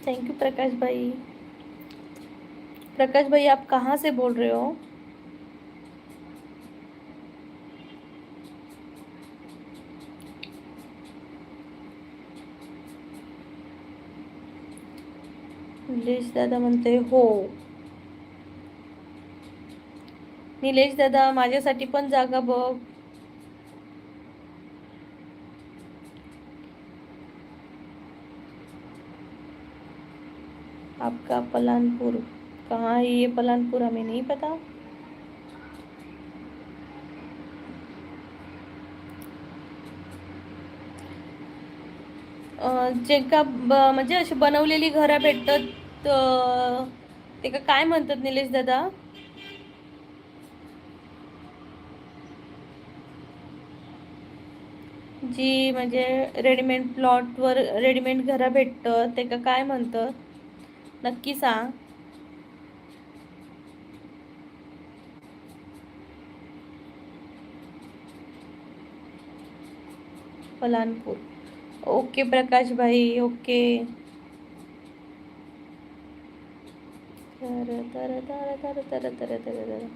S1: थैंक यू प्रकाश भाई। प्रकाश भाई आप कहाँ से बोल रहे हो? निलेश दादा म्हणते हो. निलेश दादा माझ्यासाठी पण जागा बघ. आपका पलानपुर कहाँ है? ये पलानपुर हमें नहीं पता. जे का म्हणजे अशी बनवलेली घरं भेटतात ते का काय म्हणतात निलेश दादा? जी म्हणजे रेडीमेड प्लॉटवर रेडीमेड घरं भेटतं ते का काय म्हणतात? नक्की सांग. पलानपूर. ओके प्रकाश भाई ओके. तर तर तर तर तर तर तर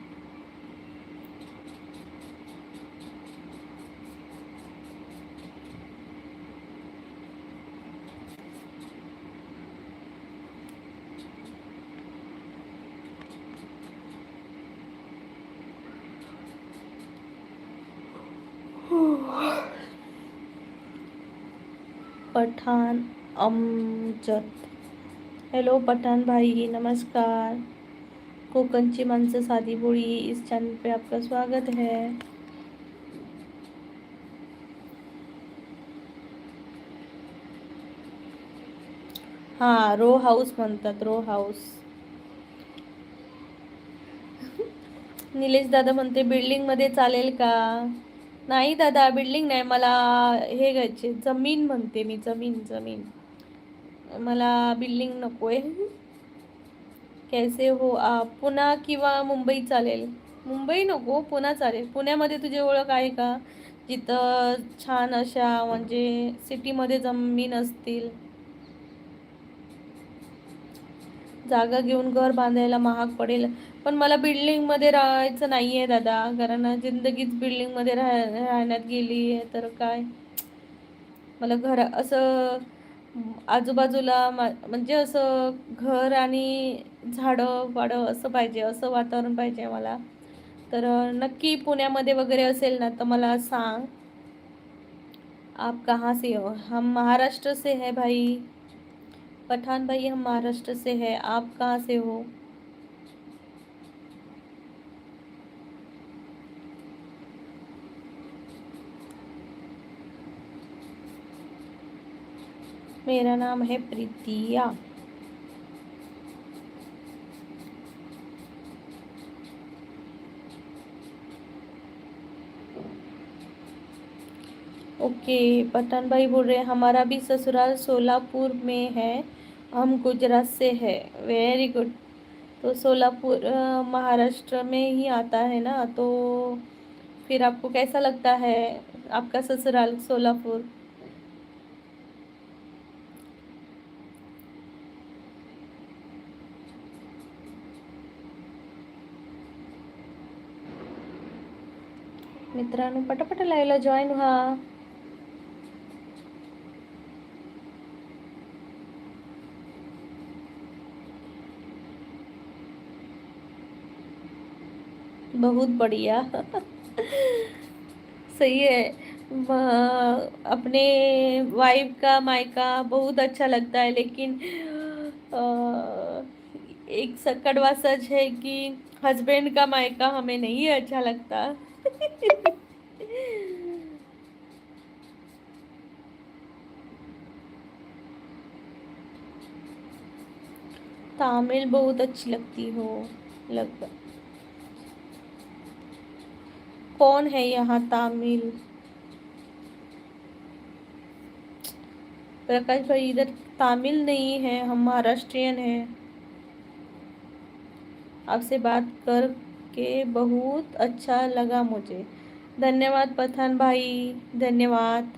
S1: पठान अमजद. हेलो पठान भाई नमस्कार. कोकणची माणसं साधी बोळी इस चैनल पे आपका स्वागत है. हा रो हाऊस म्हणतात रो हाऊस. निलेश दादा म्हणते बिल्डिंग मध्ये चालेल का? नाही दादा बिल्डिंग नाही मला हे घ्यायचे जमीन म्हणते मी जमीन जमीन. मला बिल्डिंग नकोय. कैसे हो आप? पुणा किंवा मुंबई चालेल. मुंबई नको पुणा चालेल. पुण्यामध्ये तुझी ओळख आहे का जिथं छान अशा म्हणजे सिटीमध्ये जमीन असतील? जागा घेऊन घर बांधायला महाग पडेल. पण मला बिल्डिंगमध्ये राहायचं नाही आहे दादा. कारण जिंदगीच बिल्डिंगमध्ये राहण्यात गेली आहे तर काय. मला घर असं आजूबाजूला म्हणजे असं घर आणि झाडं वाडं असं पाहिजे असं वातावरण पाहिजे मला. तर नक्की पुण्यामध्ये वगैरे असेल ना तर मला सांग. आप कहाँ से हो? हम महाराष्ट्र से है भाई. पठान भाई हम महाराष्ट्र से है. आप कहाँ से हो? मेरा नाम है प्रीतिया. ओके पठान भाई बोल रहे हैं हमारा भी ससुराल सोलापुर में है. हम गुजरात से है. Very good. तो सोलापुर महाराष्ट्र में ही आता है ना तो फिर आपको कैसा लगता है आपका ससुराल सोलापुर? मित्रांनो पटापट लाईव्हला जॉईन व्हा. बहुत बढ़िया. सही है. अपने वाइफ का मायका बहुत अच्छा लगता है लेकिन एक कड़वा सच है कि हस्बैंड का मायका हमें नहीं अच्छा लगता. तमिल बहुत अच्छी लगती हो लगता. कौन है यहाँ तमिल? प्रकाश भाई इधर तमिल नहीं है हम महाराष्ट्रियन हैं. आपसे बात करके बहुत अच्छा लगा मुझे. धन्यवाद पठान भाई धन्यवाद.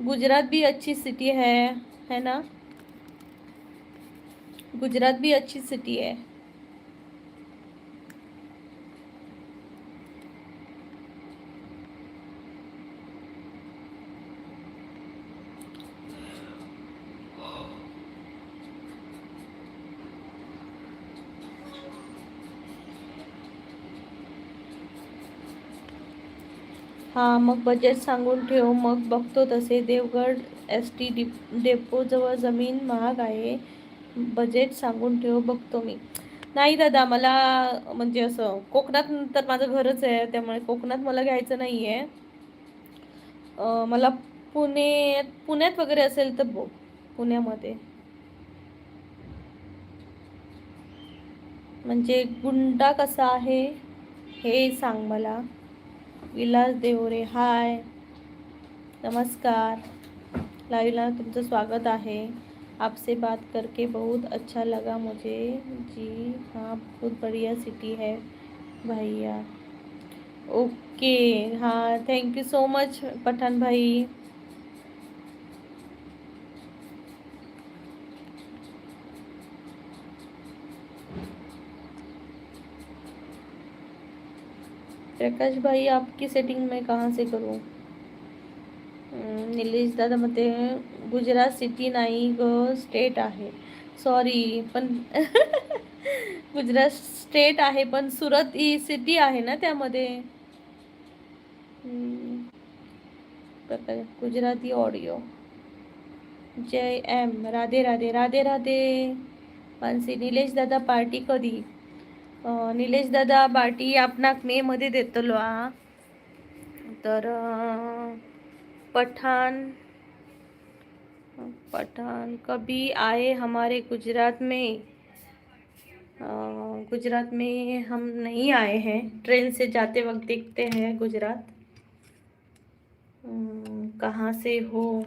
S1: गुजरात भी अच्छी सिटी है ना? गुजरात भी अच्छी सिटी है। हां, मग बजेट सांगून ठेव, मग बघतो तसे. देवगड ST डेपोजवळ जमीन महाग आहे. बजेट सांगून ठेव, बघतो मी. नाही दादा, मला म्हणजे असं कोकणात तर माझं घरच आहे, त्यामुळे कोकणात मला घ्यायचं नाही आहे. मला पुण्यात वगैरे असेल तर बघ, पुण्यामध्ये. म्हणजे गुंडा कसा आहे हे सांग मला. विलास देवरे, हाय, नमस्कार. लाईव्हला तुमचं स्वागत आहे. आपसे बात करके बहुत अच्छा लगा मुझे। जी हाँ, बहुत बढ़िया सिटी है भैया। ओके, हाँ, thank you so much Pathan भाई. प्रकाश भाई, आपकी सेटिंग मैं कहाँ से करूँ? निलेश दादा मध्ये गुजरात सिटी नाही ग, स्टेट आहे. सॉरी, पण गुजरात स्टेट आहे, पण सुरत ही सिटी आहे ना त्यामध्ये. गुजराती ऑडिओ. जय एम, राधे राधे, राधे राधे. मानसी, निलेश दादा पार्टी कधी? निलेश दादा पार्टी आपणाक मे मध्ये देतलो हा. तर पठान कभी आए हमारे गुजरात में? गुजरात में हम नहीं आए हैं, ट्रेन से जाते वक्त देखते हैं गुजरात. कहाँ से हो?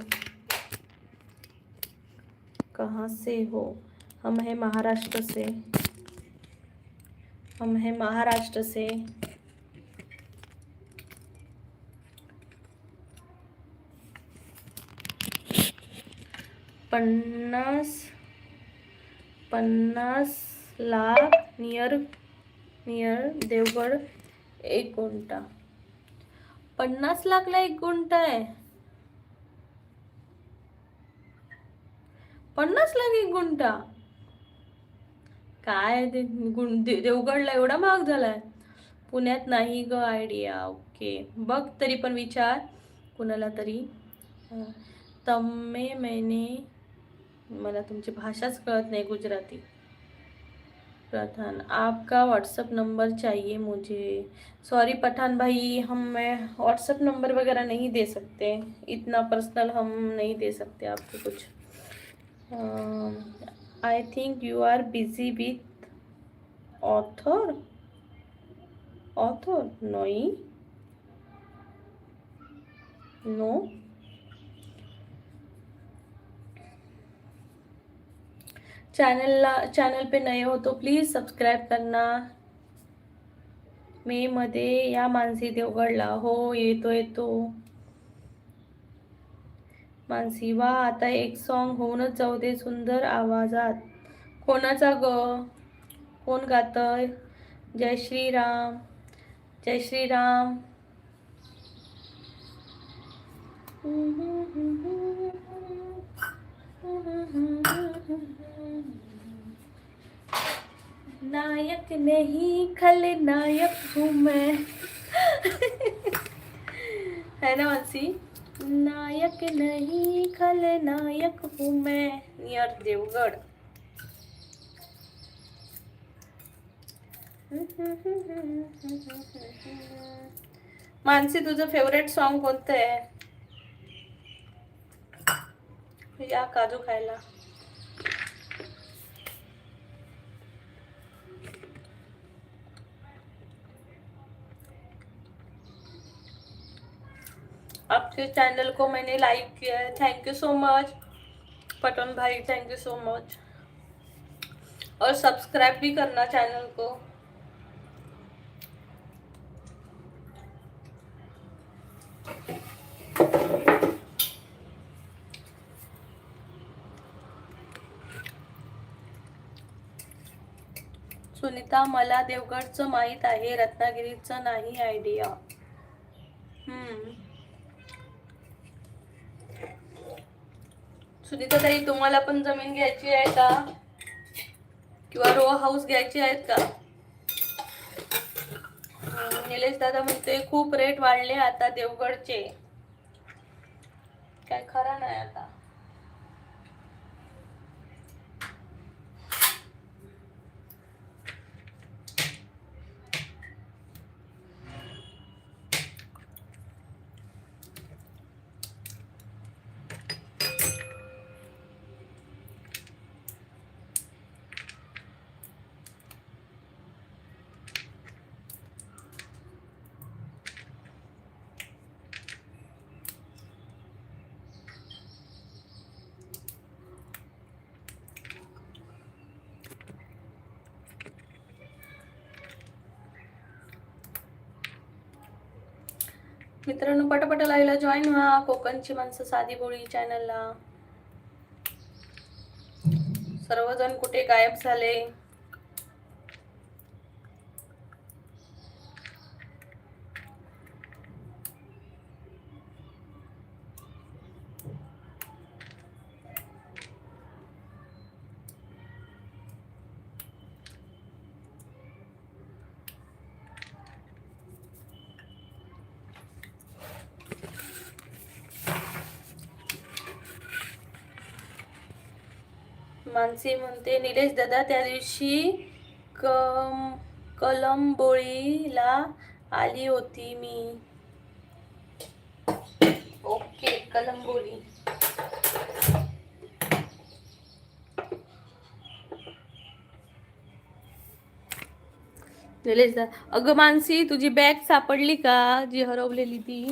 S1: कहाँ से हो? हम हैं महाराष्ट्र से. हम हैं महाराष्ट्र से. पन्नास लाख नियर देवगड 1 गुंठा. 50 लाखला 1 गुंठा आहे. 50 लाख 1 गुंठा काय ते? देवगडला एवढा महाग झालाय? पुण्यात नाही ग आयडिया. ओके, बघ, तरी पण विचार कुणाला तरी. तम्मे मैंने, मला तुमची भाषाच कळत नाही गुजराती. पठान, आपका व्हाट्सअप नंबर चाहिए मुझे. सॉरी पठान भाई, मैं व्हाट्सअप नंबर वगैरह नहीं दे सकते, इतना पर्सनल हम नहीं दे सकते आपको कुछ. I think you are busy with author. नहीं, नो. चैनल पे नए हो तो प्लीज सब्सक्राइब करना. मे मध्ये या मानसी देवगडला. हो, येतो. मानसी, वा, आता एक सॉन्ग होऊनच जाऊ दे सुंदर आवाजात. कोणाचा ग? कोण गातय? जय श्रीराम, जय श्रीराम. नायक नहीं खलनायक हूँ मैं. है ना मानसी? नायक नहीं खलनायक हूँ मैं, नियर देवगड. मानसी, तुझं फेवरेट सॉन्ग कोणतं आहे? या काजू खायला. आपके चैनल को मैंने लाइक किया है, thank you so much Patan भाई, थैंक यू सो मच. और सब्सक्राइब भी करना चैनल को. सुनीता, मला देवगडचं माहीत आहे, रत्नागिरीचं नाही आयडिया. सुनीता ताई, तुम्हाला पण जमीन घ्यायची आहे का, किंवा रो हाऊस घ्यायचे आहेत का? निलेश दादा म्हणते खूप रेट वाढले आता देवगडचे, काय खरं नाही आता. मित्रांनो, पटापट लाईव्हला जॉईन व्हा. कोकणची माणसं साधी बोळी चॅनलला. सर्वजण कुठे गायब झाले? मानसी म्हणते निलेश दादा, त्या दिवशी कलंबोळीला आली होती मी. ओके, कलंबोली. निलेश दादा, अगं मानसी, तुझी बॅग सापडली का, जी हरवलेली ती?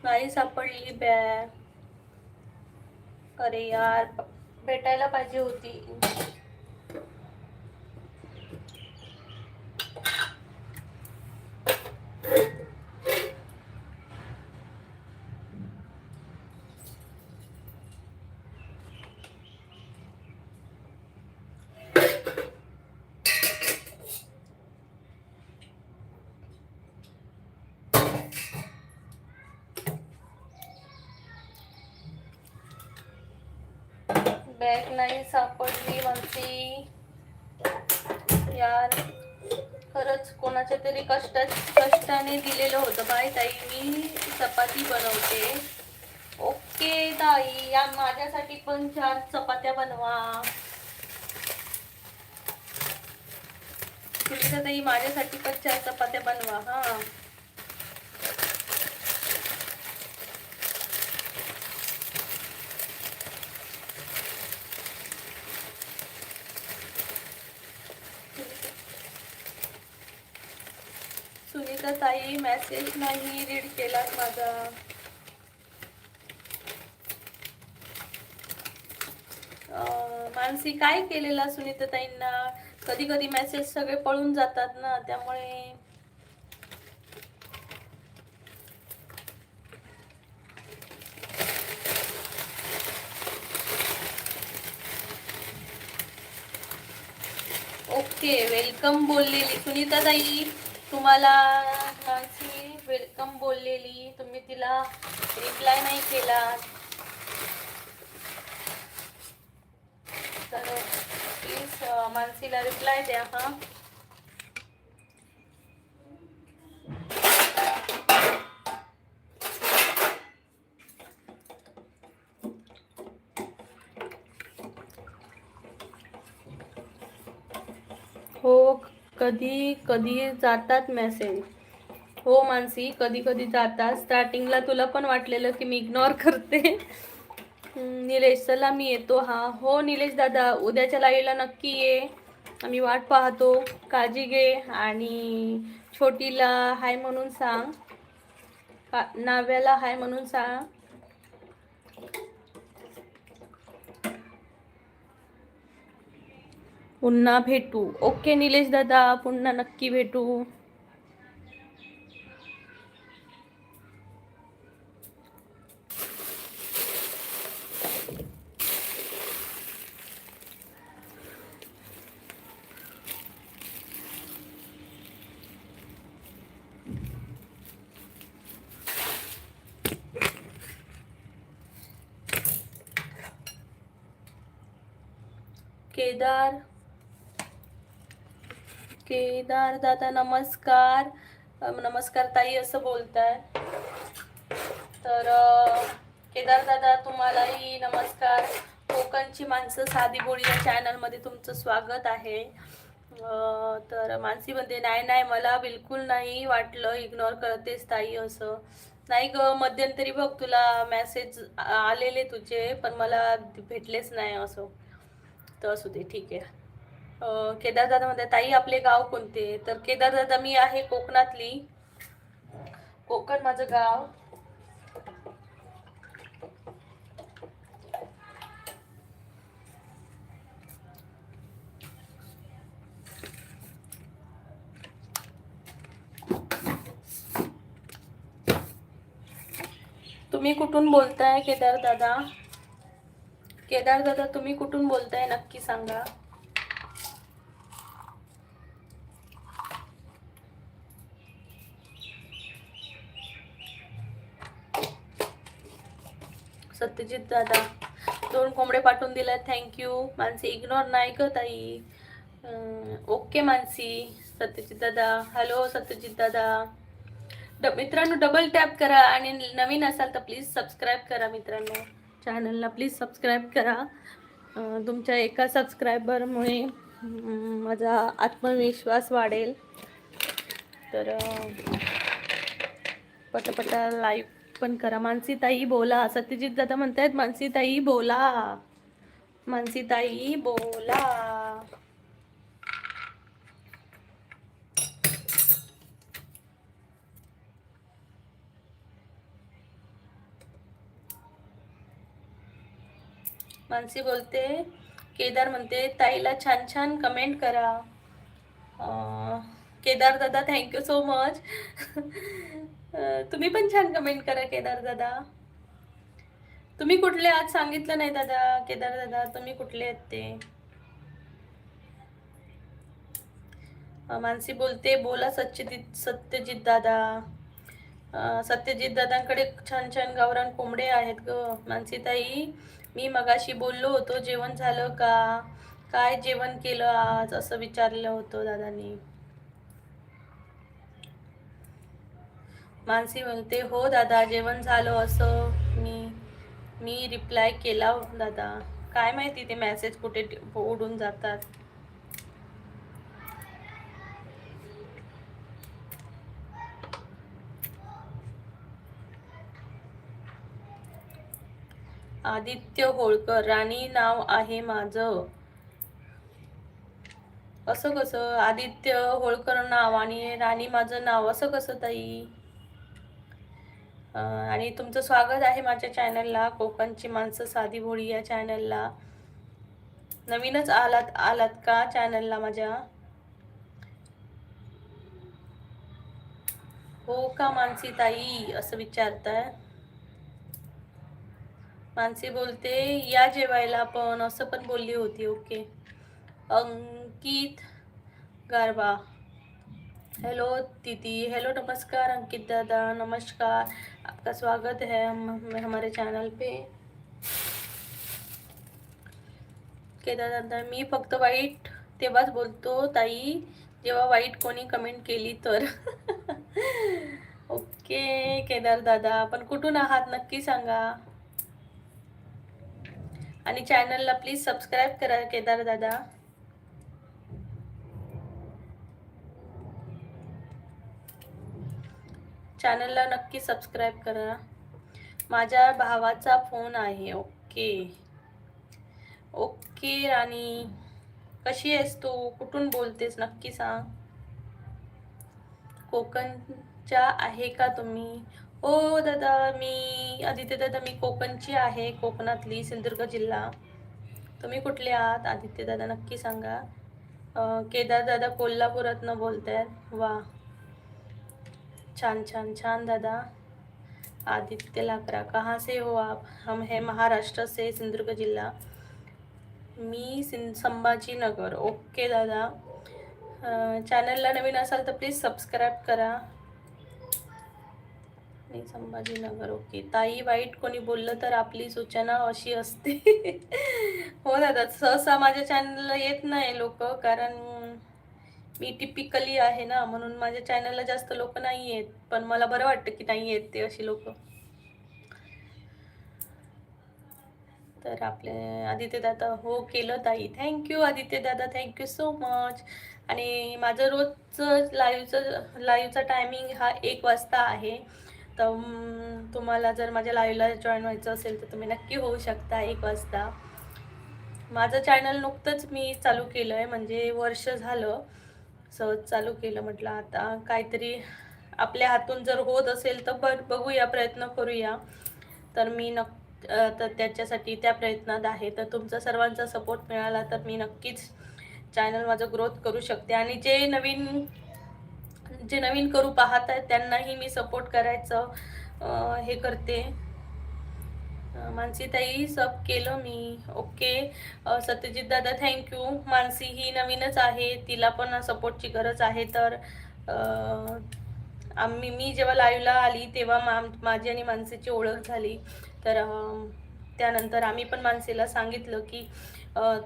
S1: नाही सापडली बॅग. अरे यार, भेटायला पाहिजे होती. बॅग नाही सापडली म्हणती यार. खरंच कोणाच्या तरी कष्टाने दिलेलं होतं. बाय ताई, मी चपाती बनवते. ओके ताई, या माझ्यासाठी पण 4 चपात्या बनवा. सुनीता ताई, माझ्यासाठी पण 4 चपात्या बनवा. हा, सुनीता ताई, मेसेज नाही रीड केलात माझा. मानसी, काय केलेला सुनीता ताईंना? कधी कधी मेसेज सगळे पळून जातात ना, त्यामुळे. ओके, वेलकम बोललेली सुनीता ताई, तुम्हाला मानसी वेलकम बोललेली, तुम्ही तिला रिप्लाय नाही केला. तर प्लीज मानसीला रिप्लाय द्या. हा, हो, कधी कधी जातात मेसेज. हो मानसी, कधी कधी जातात. स्टार्टिंगला तुला पण वाटलेलं की मी इग्नोर करते. निलेश, चला मी येतो. हा, हो निलेश दादा, उद्याच्या लाईव्हला नक्की ये, आम्ही वाट पाहतो. काळजी घे आणि छोटीला हाय म्हणून सांग. नाव्याला हाय म्हणून सांग. पुन्हा भेटू. ओके निलेश दादा, पुन्हा नक्की भेटू. केदार दादा नमस्कार. नमस्कार ताई असं बोलताय. तर केदार दादा तुम्हालाही नमस्कार. कोकणची माणसं साधी बोळी या चॅनलमध्ये तुमचं स्वागत आहे. तर मानसी म्हणते नाही मला बिलकुल नाही वाटलं, इग्नोर करतेस ताई असं. नाही ग, मध्यंतरी बघ तुला मेसेज आलेले तुझे, पण मला भेटलेच नाही असं. तर असू दे, ठीक आहे. केदार दादा म्हणते ताई आपले गाव कोणते? तर केदार दादा मी आहे कोकणातली. कोकण माझं गाव. तुम्ही कुठून बोलताय केदार दादा? केदार दादा तुम्ही कुठून बोलताय नक्की सांगा. सत्यजित दादा 2 कोंबडे पाठवून दिला, थँक्यू. मानसी इग्नोर नाही ग ताई. ओके मानसी. सत्यजित दादा हॅलो. सत्यजित दादा मित्रांनो डबल टॅप करा आणि नवीन असाल तर प्लीज सबस्क्राईब करा. मित्रांनो चॅनलला प्लीज सबस्क्राईब करा. तुमच्या एका सबस्क्रायबरमुळे माझा आत्मविश्वास वाढेल. तर पटापटा लाईव्ह पण करा. मानसीताई बोला. सत्यजित दादा म्हणतायत मानसीताई बोला. मानसीताई बोला. मानसी बोलते. केदार म्हणते ताईला छान छान कमेंट करा. केदार दादा थँक्यू सो मच. तुम्ही पण छान कमेंट करा केदार दादा. तुम्ही कुठले आज सांगितलं नाही दादा. केदार दादा तुम्ही कुठले आहेत ते? मानसी बोलते बोला सत्यजित दादा. सत्यजित दादांकडे छान छान गावरान कोंबडे आहेत ग. मानसी ताई मी मगाशी बोललो होतो जेवण झालं का, काय जेवण केलं आज असं विचारलं होतं दादांनी. मानसी म्हणते हो दादा जेवण झालं असं मी रिप्लाय केला दादा. काय माहिती ते मेसेज कुठे उडून जातात. आदित्य होळकर राणी नाव आहे माझं. असं कसं? आदित्य होळकर नाव आणि राणी माझं नाव असं कसं ताई? आणि तुमचं स्वागत आहे माझ्या चॅनलला, कोकणची माणसं साधी भोळी या चॅनलला. नवीनच आलात का चॅनलला माझ्या? हो का मानसी ताई असं विचारताय. मानसी बोलते या जेवायला पण असं पण बोलली होती. ओके. अंकित गारवा हेलो दीदी. हेलो नमस्कार अंकित दादा नमस्कार. आपका स्वागत है हमारे चॅनल पे. केदार दादा मी फक्त वाईट तेव्हाच बोलतो ताई जेव्हा वाईट कोणी कमेंट केली तर. ओके केदार दादा पण कुठून आहात नक्की सांगा. आणि चॅनलला प्लीज सबस्क्राईब करा केदार दादा. चॅनलला नक्की सबस्क्राईब करा. माझ्या भावाचा फोन आहे. ओके ओके राणी कशी आहेस तू? कुठून बोलतेस नक्की सांग. कोकणच्या आहे का तुम्ही? हो दादा, मी आदित्य दादा, मी कोकणची आहे, कोकणातली, सिंधुदुर्ग जिल्हा. तुम्ही कुठले आहात आदित्य दादा, नक्की सांगा. केदार दादा कोल्हापुरातनं बोलतायत. वा, छान छान छान दादा. आदित्य लाकरा, कहाँ से हो आप? हम है महाराष्ट्र से, सिंधुदुर्ग जिल्हा. मी संभाजीनगर. ओके दादा. चॅनलला नवीन असाल तर प्लीज सबस्क्राईब करा. संभाजीनगर. ओके ताई, वाईट कोणी बोललं तर आपली सूचना अशी असते. हो दादा, सहसा माझ्या चॅनलला येत नाही लोक, कारण मी टिपिकली आहे ना, म्हणून माझ्या चॅनलला जास्त लोक नाही येत. पण मला बरं वाटतं की नाही येत ते अशी लोक. तर आपले आदित्य दादा, हो केलं ताई. थँक्यू आदित्य दादा, थँक्यू सो मच. आणि माझं रोजचं लाईव्हचा टायमिंग हा 1 वाजता आहे. तर तुम्हाला जर माझ्या लाईव्हला जॉईन व्हायचं असेल तर तुम्ही नक्की होऊ शकता 1 वाजता. माझं चॅनल नुकतंच मी चालू केलं आहे, म्हणजे वर्ष झालं सहज चालू केलं. म्हटलं आता काहीतरी आपल्या हातून जर होत असेल तर बघूया, प्रयत्न करूया. तर मी तर त्याच्यासाठी त्या प्रयत्नात आहे. तर तुमचा सर्वांचा सपोर्ट मिळाला तर मी नक्कीच चॅनल माझं ग्रोथ करू शकते. आणि जे नवीन करू पाहत आहेत त्यांनाही मी सपोर्ट करायचं हे करते. मानसी ताई, सब केलं मी. ओके सत्यजित दादा, थँक्यू. मानसी ही नवीनच आहे, तिला पण सपोर्टची गरज आहे. तर मी जेव्हा लाईव्हला आली तेव्हा माझी आणि मानसीची ओळख झाली. तर त्यानंतर आम्ही पण मानसीला सांगितलं की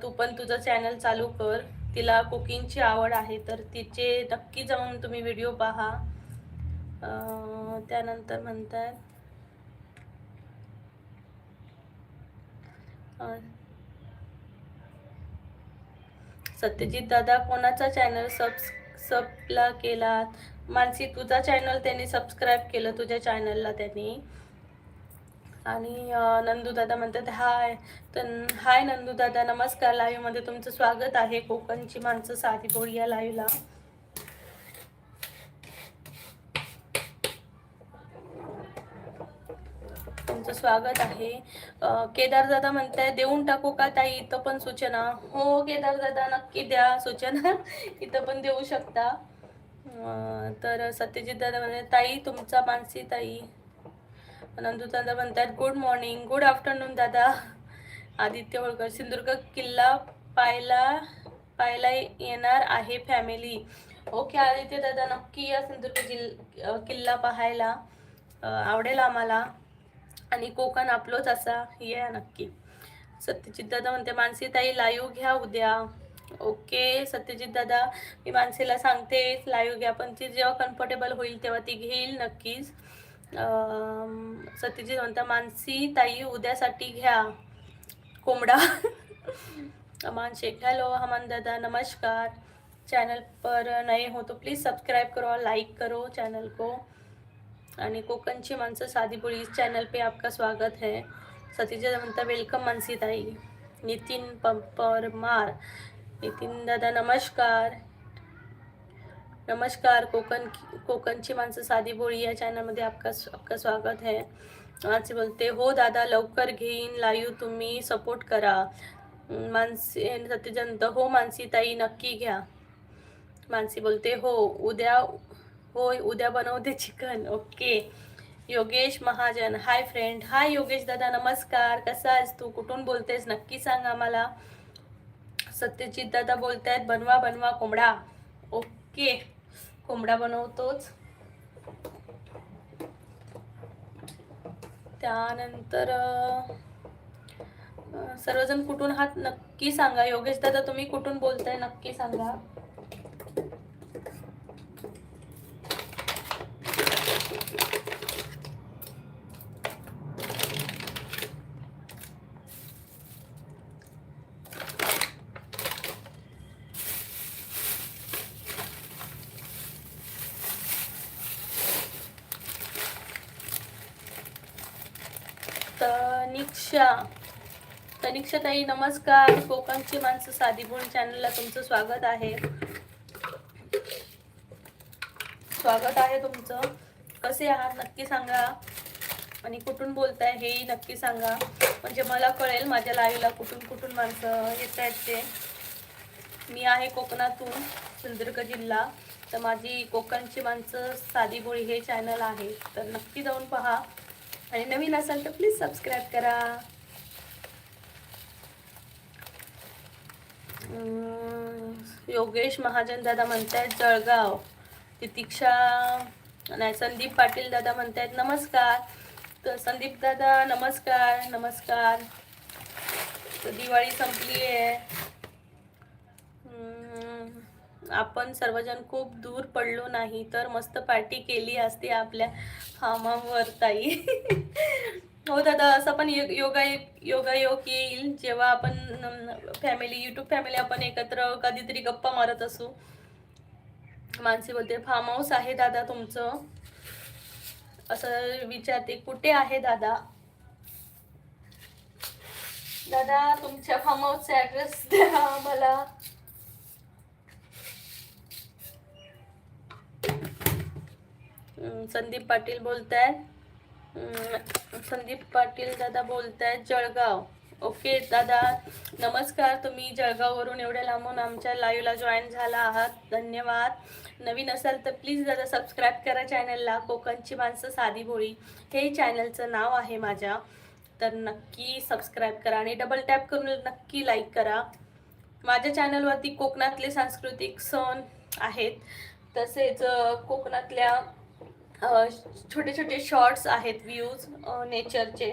S1: तू पण तुझं चॅनल चालू कर. तिला कुकिंगची आवड आहे, तर तिचे नक्की जाऊन तुम्ही व्हिडिओ पहा. त्यानंतर म्हणतात सत्यजित दादा, कोणाचा चॅनल सबला केलात? मानसी, तुझा चॅनल त्यांनी सबस्क्राईब केलं, तुझ्या चॅनलला त्यांनी. आणि नंदू दादा म्हणतात हाय. तर हाय नंदू दादा, नमस्कार. लाईव्ह मध्ये तुमचं स्वागत आहे. कोकणची माणसं साधी बोळी या लाईव्हला तुमचं स्वागत आहे. केदार दादा म्हणताय देऊन टाकू का ताई इथं पण सूचना? हो केदार दादा, नक्की द्या सूचना. इथं पण देऊ शकता. तर सत्यजित दादा म्हणतात ताई तुमचा, मानसी ताई. नंदू दादा म्हणतात गुड मॉर्निंग, गुड आफ्टरनून दादा. आदित्य होळकर, सिंधुदुर्ग किल्ला पाहायला येणार आहे फॅमिली. ओके आदित्य दादा, नक्की या सिंधुदुर्ग किल्ला पाहायला. आवडेल आम्हाला. आणि कोकण आपलोच असा या नक्की. सत्यजित दादा म्हणते मानसी ताई लाईव्ह घ्या उद्या. ओके सत्यजित दादा, मी मानसीला सांगते लाईव्ह घ्या, पण ती जेव्हा कम्फर्टेबल होईल तेव्हा ती घेईल नक्कीच. सत्यजित म्हणता मानसी ताई उद्यासाठी घ्या कोंबडा. अमान शेख, हेलो अमन दादा, नमस्कार. चैनल पर नए हो तो प्लीज़ सब्सक्राइब करो और लाइक करो चैनल को. आणि कोकणची माणसं साधी बोली इस चॅनल पे आपका स्वागत है. सतीजा म्हणता वेलकम मानसी ताई. नितीन परमार, नितीन दादा नमस्कार. नमस्कार. कोकणची माणसं साधी बोली या चॅनलमध्ये आपका स्वागत है. मानसी बोलते हो दादा लवकर घेईन लाईव्ह, तुम्ही सपोर्ट करा. मानसी सत्यजंत, हो मानसी ताई नक्की घ्या. मानसी बोलते हो उद्या बनवते chicken. Okay. Yogesh Mahajan, hi friend. Hi Yogesh दादा, नमस्कार. कसा आहेस तू? कुठून बोलतेस नक्की सांग आम्हाला. सत्यजित दादा बोलतायत बनवा कोंबडा. ओके, कोंबडा बनवतोच. त्यानंतर सर्वजण कुठून आहात नक्की सांगा. योगेश दादा तुम्ही कुठून बोलताय नक्की सांगा. तनिक्षा ताई नमस्कार. कोकणची माणसं साधी बोल चॅनलला तुमचं स्वागत आहे. स्वागत आहे तुमचं. कसे आहात नक्की सांगा. आणि कुठून बोलताय हेही नक्की सांगा, म्हणजे मला कळेल माझ्या लाईव्हला कुठून कुठून माणसं येत आहेत ते. मी आहे कोकणातून, सिंधुदुर्ग जिल्हा. तर माझी कोकणची माणसं साधी भोळी हे चॅनल आहे, तर नक्की जाऊन पहा. आणि नवीन असाल तर प्लीज सबस्क्राईब करा. योगेश महाजन दादा म्हणतायत जळगाव. तितिक्षा नाही, संदीप पाटील दादा म्हणतायत नमस्कार. तर संदीप दादा नमस्कार नमस्कार. तर दिवाळी संपली आहे. आपण सर्वजण खूप दूर पडलो नाही तर मस्त पार्टी केली असती आपल्या फार्मवर ताई. हो दादा, असं पण योगायोग येईल जेव्हा आपण फॅमिली, यूट्यूब फॅमिली आपण एकत्र कधीतरी गप्पा मारत असू. मानसी बोलते फार्म हाऊस आहे दादा तुमचं, असं विचारते कुठे आहे दादा. दादा तुमच्या फार्म हाऊसचा ॲड्रेस द्या मला. संदीप पाटील बोलतायत, संदीप पाटील दादा बोलतायत जळगाव. ओके दादा नमस्कार. तुम्ही जळगाववरून एवढ्या लांबून आमच्या लाईव्हला जॉईन झाला आहात, धन्यवाद. नवीन असाल तर प्लीज दादा सबस्क्राईब करा चॅनलला. कोकणची माणसं साधी भोळी हे चॅनलचं नाव आहे माझ्या, तर नक्की सबस्क्राईब करा आणि डबल टॅप करून नक्की लाईक करा. माझ्या चॅनलवरती कोकणातले सांस्कृतिक सण आहेत, तसेच कोकणातल्या छोटे छोटे शॉर्ट्स आहेत व्ह्यूज नेचरचे,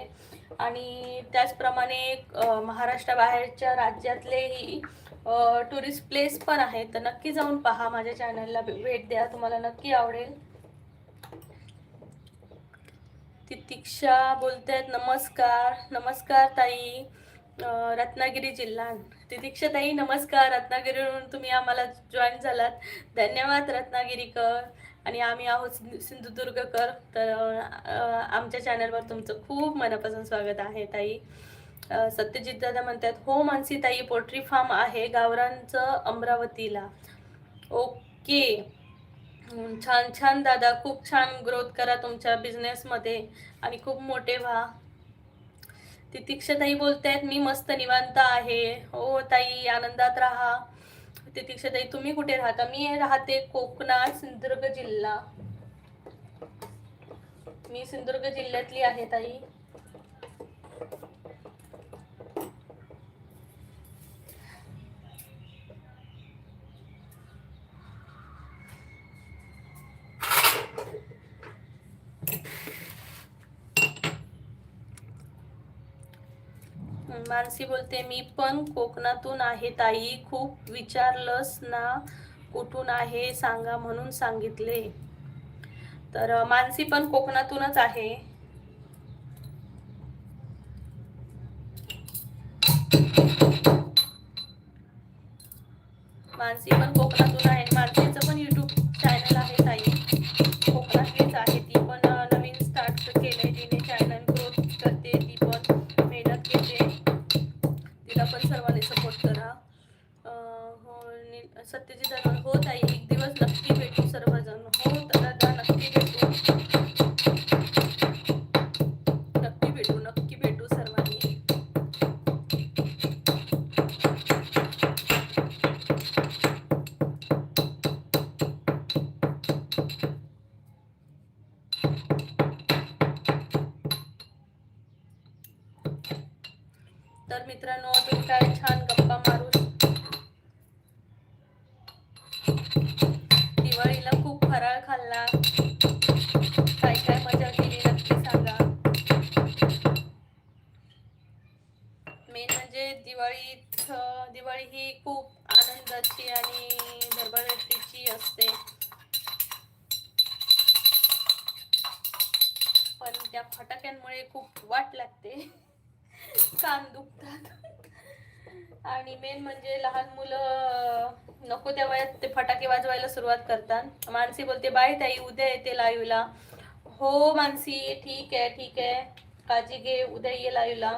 S1: आणि त्याचप्रमाणे महाराष्ट्राबाहेरच्या राज्यातलेही टुरिस्ट प्लेस पण आहेत. तर नक्की जाऊन पहा, माझ्या चॅनलला भेट द्या, तुम्हाला नक्की आवडेल. तितिक्षा बोलतायत नमस्कार. नमस्कार ताई, रत्नागिरी जिल्हा. तितिक्षा ताई नमस्कार. रत्नागिरीवरून तुम्ही आम्हाला जॉईन झालात, धन्यवाद रत्नागिरीकर. आणि आम्ही आहोत सिंधुदुर्गकर. तर आमच्या चॅनलवर तुमचं खूप मनापासून स्वागत आहे ताई. सत्यजित दादा म्हणतात हो मानसी ताई, पोल्ट्री फार्म आहे गावरांचं अमरावतीला. ओके, छान छान दादा, खूप छान ग्रोथ करा तुमच्या बिझनेसमध्ये आणि खूप मोठे व्हा. तितिक्षा ताई बोलतायत मी मस्त निवांत आहे. हो ताई, आनंदात राहा. तितिक्षा ताई तुम्ही कुठे राहता? मी राहते कोकणात, सिंधुदुर्ग जिल्हा. मी सिंधुदुर्ग जिल्ह्यातली आहे ताई. मानसी बोलते मी पण कोकणातून आहे ताई, खूप विचारलंस ना कुठून आहे सांगा म्हणून सांगितले. तर मानसी पण कोकणातूनच आहे. मानसी पण कोकणातून आहे. मानसीचं पण यूट्यूब चॅनल आहे ताई, कोकणातलीच आहे ती पण. नवीन स्टार्ट केलंय तिने चॅनल, ग्रोथ करते ती पण, मेहनत घेते. तिला पण सर्वांनी सपोर्ट करा. हो सत्यजित दादा हो ताई, एक दिवस नक्की भेटू सर्वजण. हो दादा नक्की भेटू, नक्की भेटू, नक्की भेटू सर्वांनी. तर मित्रांनो अजून काय छान गप्पा मारू. दिवाळीला खूप फराळ खाल्ला, काय काय मजा केली नक्की सांगा. मेन म्हणजे दिवाळी ही खूप आनंदाची आणि भरभराटीची असते, पण त्या फटाक्यांमुळे खूप वाट लागते, कान दुखतात. आणि मेन म्हणजे लहान मुलं नको त्या वयात ते फटाके वाजवायला सुरुवात करतात. मानसी बोलते बाय ताई, उद्या येते लाईव्हला. हो मानसी, ठीक आहे ठीक आहे, काळजी घे, उद्या ये लाईव्हला.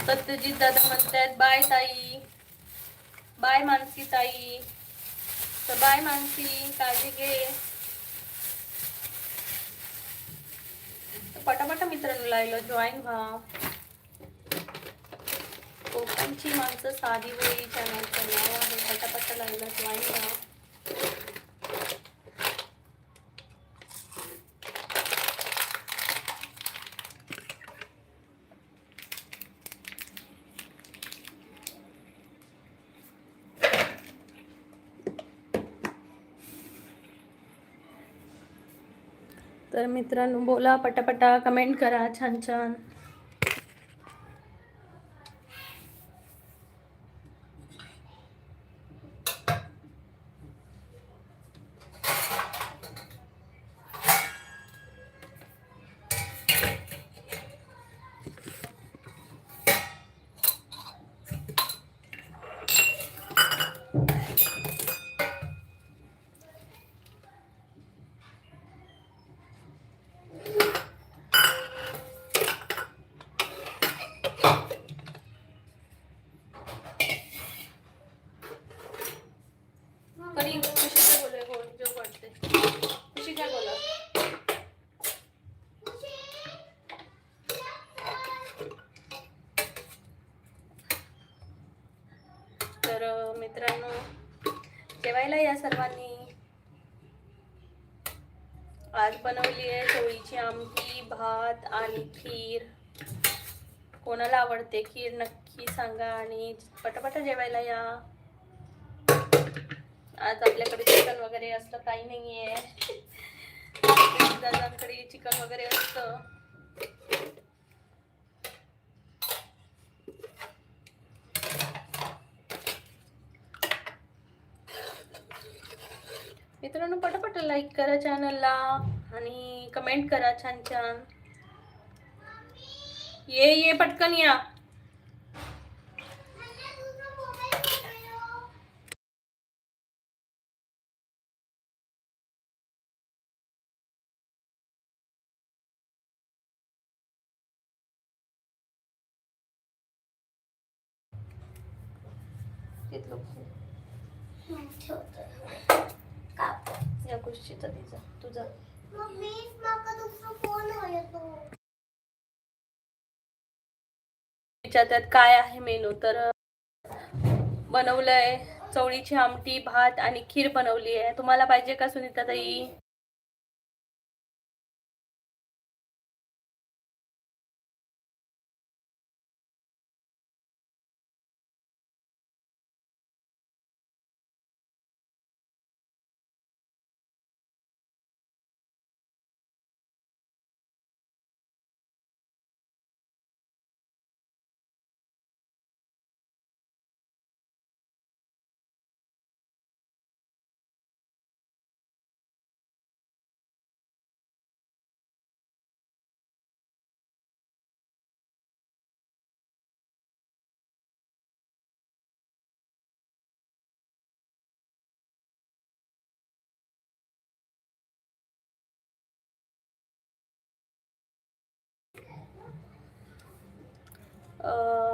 S1: सत्यजित दादा म्हणतात बाय ताई, बाय मानसी ताई. तर बाय मानसी, काळजी घे. पटापटा मित्रांनो लाईव्हला जॉईन व्हा. कोकणची माणसं साधी वेळी चॅनलचं नाव आहे. पटापटा लाईव्हला जॉईन व्हा. तर मित्रांनो बोला, पटापटा कमेंट करा छान छान. तर मित्रांनो जेवायला या सर्वांनी. आज बनवली आहे चवळीची आमटी, भात आणि खीर. कोणाला आवडते खीर नक्की सांगा आणि पटापटा जेवायला या. आज आपल्याकडे चिकन वगैरे असलं काही नाहीये. दादांकडे चिकन वगैरे असतं. मित्रांनो पटापट लाईक करा चॅनलला आणि कमेंट करा छान छान. ये पटकन या. या गोष्टीचा तिचा तुझा त्यात काय आहे मेनू. तर बनवलंय चवळीची आमटी, भात आणि खीर बनवली आहे. तुम्हाला पाहिजे का सुनीता ताई?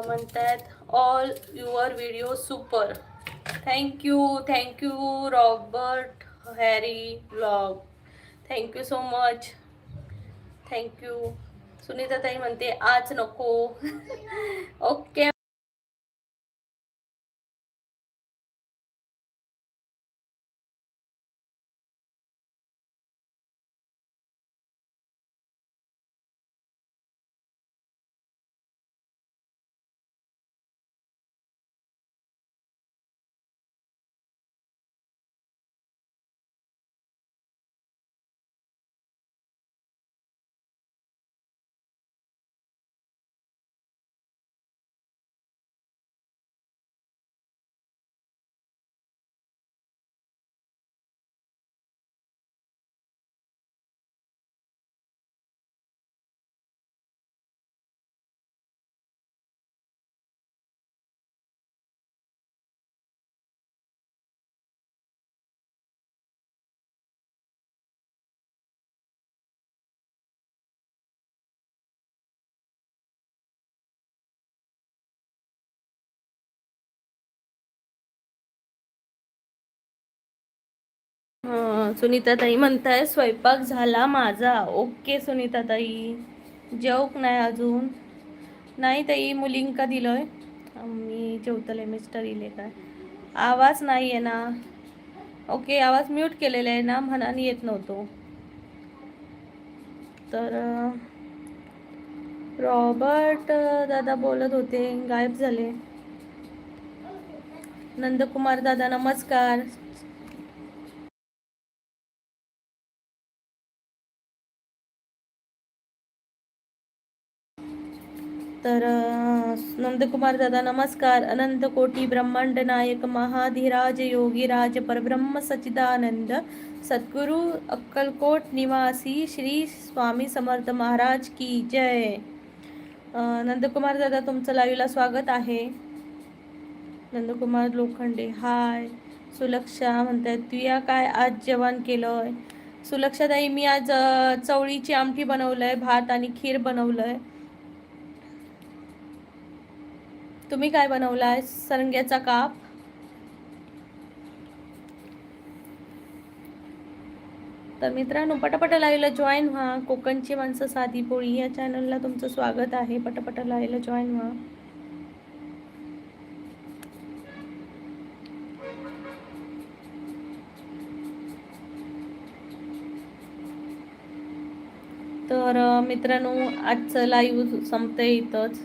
S1: म्हणतात all your video super. Thank you Robert Harry blog. Thank you so much. Thank you. Sunita ताई म्हणते आज नको. ओके सुनीताताई म्हणताय स्वयंपाक झाला माझा. ओके सुनीताताई. जेवक नाही अजून. नाही ताई मुलींका दिलोय. मी जेवतले मिस्टर इले काय. आवाज नाही आहे ना. ओके आवाज म्यूट केलेला आहे ना म्हणाने येत नव्हतो. तर रॉबर्ट दादा बोलत होते गायब झाले. नंदकुमार दादा नमस्कार. तर नंदकुमार दादा नमस्कार. अनंत कोटी ब्रह्मांड नायक महाधिराज योगीराज परब्रह्म सच्चिदानंद सद्गुरु अक्कलकोट निवासी श्री स्वामी समर्थ महाराज की जय. नंदकुमार दादा तुमचं लाईव्हला स्वागत आहे. नंदकुमार लोखंडे हाय. सुलक्षा म्हणतात तुया काय आज जेवण केलंय. सुलक्षाताई मी आज चवळीची आमटी बनवलंय, भात आणि खीर बनवलंय. तुम्ही काय बनवलाय. सरंग्याचा काप. तर मित्रांनो पटापट लाईव्हला जॉईन व्हा. कोकणची माणसं साधी पोळी या चॅनलला तुमचं स्वागत आहे. पटापट लाईव्हला जॉईन व्हा. तर मित्रांनो आजचं लाईव्ह संपतंय इथंच.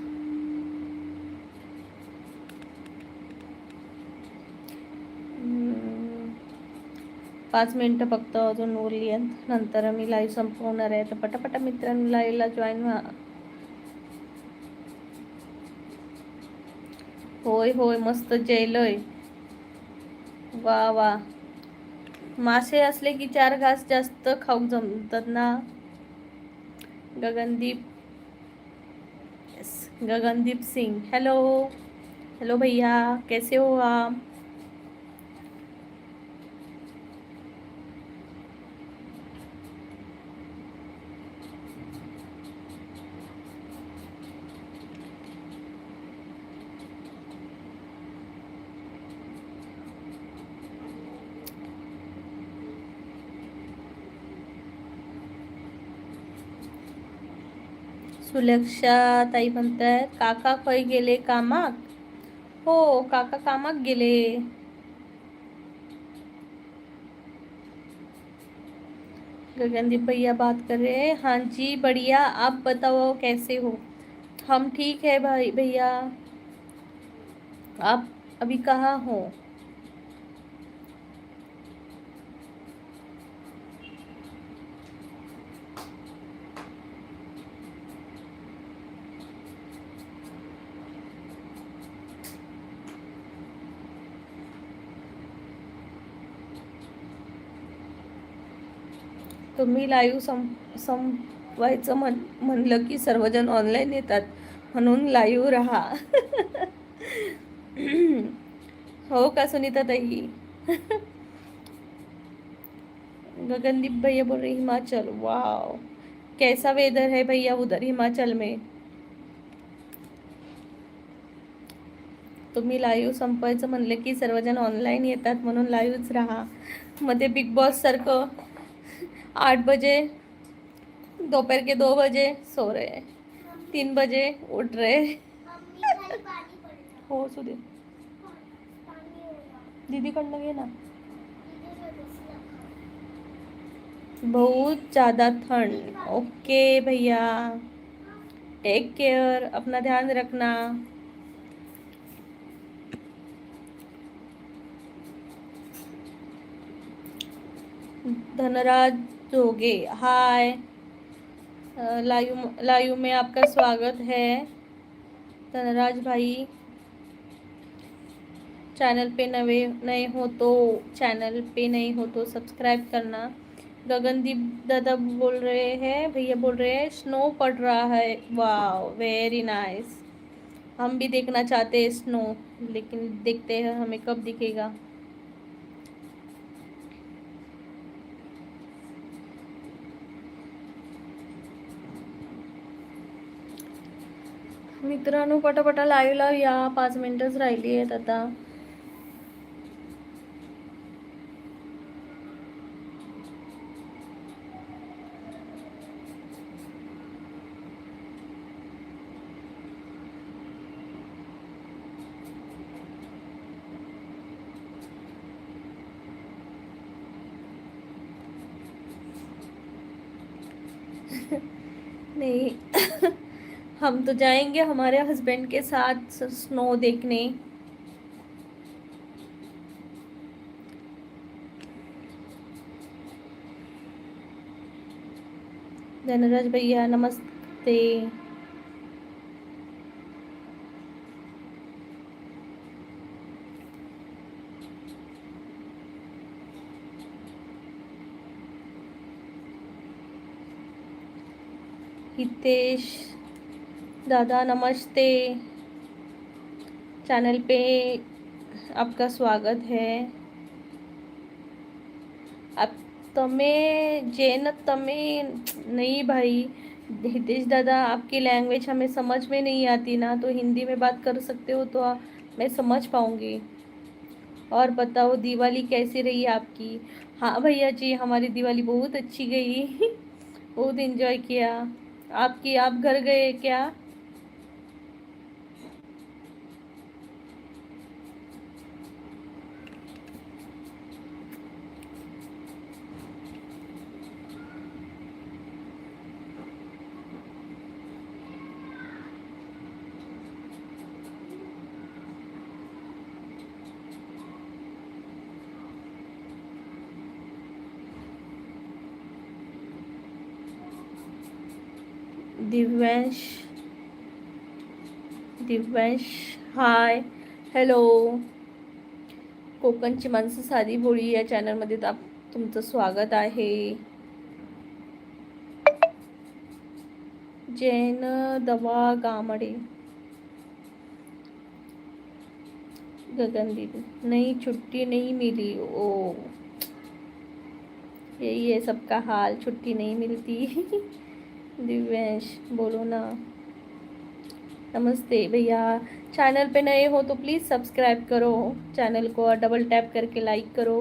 S1: पाच मिनटं फक्त अजून उरली आहेत. नंतर मी लाईव्ह संपवणार आहे. तर पटापटा मित्रांनो लाईव्हला जॉईन व्हा. होय होय मस्त जेलय. वा वा. मासे असले की 4 घास जास्त खाऊ जमतात ना. गगनदीप गगनदीप सिंह हेलो हेलो भैया कैसे हो आप. सुलक्षा ताई म्हणतात काका खय गेले कामाक. हो काका कामाक गेले. गगनदीप भैया बात कर रहे हैं. हाँ जी बढ़िया. आप बताओ कैसे हो. हम ठीक है भाई भैया. आप अभी कहाँ हो. तुम्ही लाईव्ह संपवायचं म्हणलं की सर्वजण ऑनलाईन येतात म्हणून लाईव्ह राहा. हो का सुनीता ताई. गगनदीप भैया बोल रहे हिमाचल. वाव कैसा वेदर है भैया उधर हिमाचल में. तुम्ही लाईव्ह संपवायचं म्हणलं की सर्वजण ऑनलाईन येतात म्हणून लाईव्हच राहा. मध्ये बिग बॉस सारखं 8 बजे दोपहर के 2 बजे सो रहे 3 बजे उठ रहे. हो सुदे दीदीकडनं घे ना. बहुत ज़्यादा ठंड. ओके भैया टेक केयर. अपना ध्यान रखना. धनराज जोगे हाय. लाइव में आपका स्वागत है धनराज भाई. चैनल पे नए हो तो सब्सक्राइब करना. गगनदीप दादा बोल रहे हैं भैया बोल रहे हैं स्नो पड़ रहा है. वाह वेरी नाइस. हम भी देखना चाहते हैं स्नो लेकिन देखते हैं हमें कब दिखेगा. मित्रांनो पटापटा लाईव्हला या. 5 मिनिटच राहिली आहेत आता. नहीं हम तो जाएंगे हमारे हस्बैंड के साथ स्नो देखने। धनराज भैया नमस्ते। हितेश दादा नमस्ते। चैनल पे आपका स्वागत है। अब तमें जैन तमें नहीं भाई हितेश दादा, आपकी लैंग्वेज हमें समझ में नहीं आती ना, तो हिंदी में बात कर सकते हो तो मैं समझ पाऊंगी। और बताओ दिवाली कैसी रही आपकी? हाँ भैया जी, हमारी दिवाली बहुत अच्छी गई बहुत एंजॉय किया। आपकी, आप घर गए क्या? Divyansh, Divyansh hi hello. कोकणची माणसं साधी भोळी या चॅनलमध्ये तुमचं स्वागत आहे। जैन दवा गामड़े, गगनदीप नहीं छुट्टी नहीं मिली ओ, यही है सबका हाल, छुट्टी नहीं मिलती दिव्यांश बोलो ना। नमस्ते भैया, चैनल पे नए हो तो प्लीज़ सब्सक्राइब करो चैनल को और डबल टैप करके लाइक करो।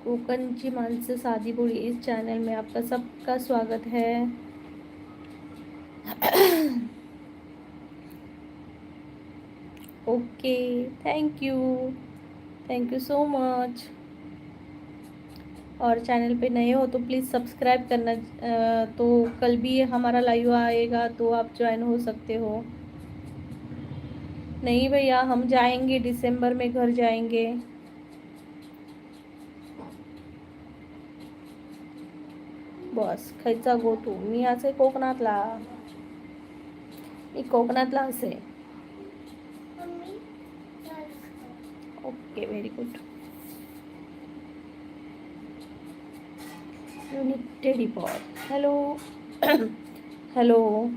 S1: कोकणची माणसं साधी बोली इस चैनल में आपका सबका स्वागत है okay, thank you so much. और चैनल पे नए हो तो प्लीज़ सब्सक्राइब करना। तो कल भी हमारा लाइव आएगा तो आप ज्वाइन हो सकते हो। नहीं भैया, हम जाएंगे दिसंबर में, घर जाएंगे। बस खयचा गो तू? मी असे कोकणातला, मी कोकणातला असे। Okay very good. Unique teddy boy hello hello.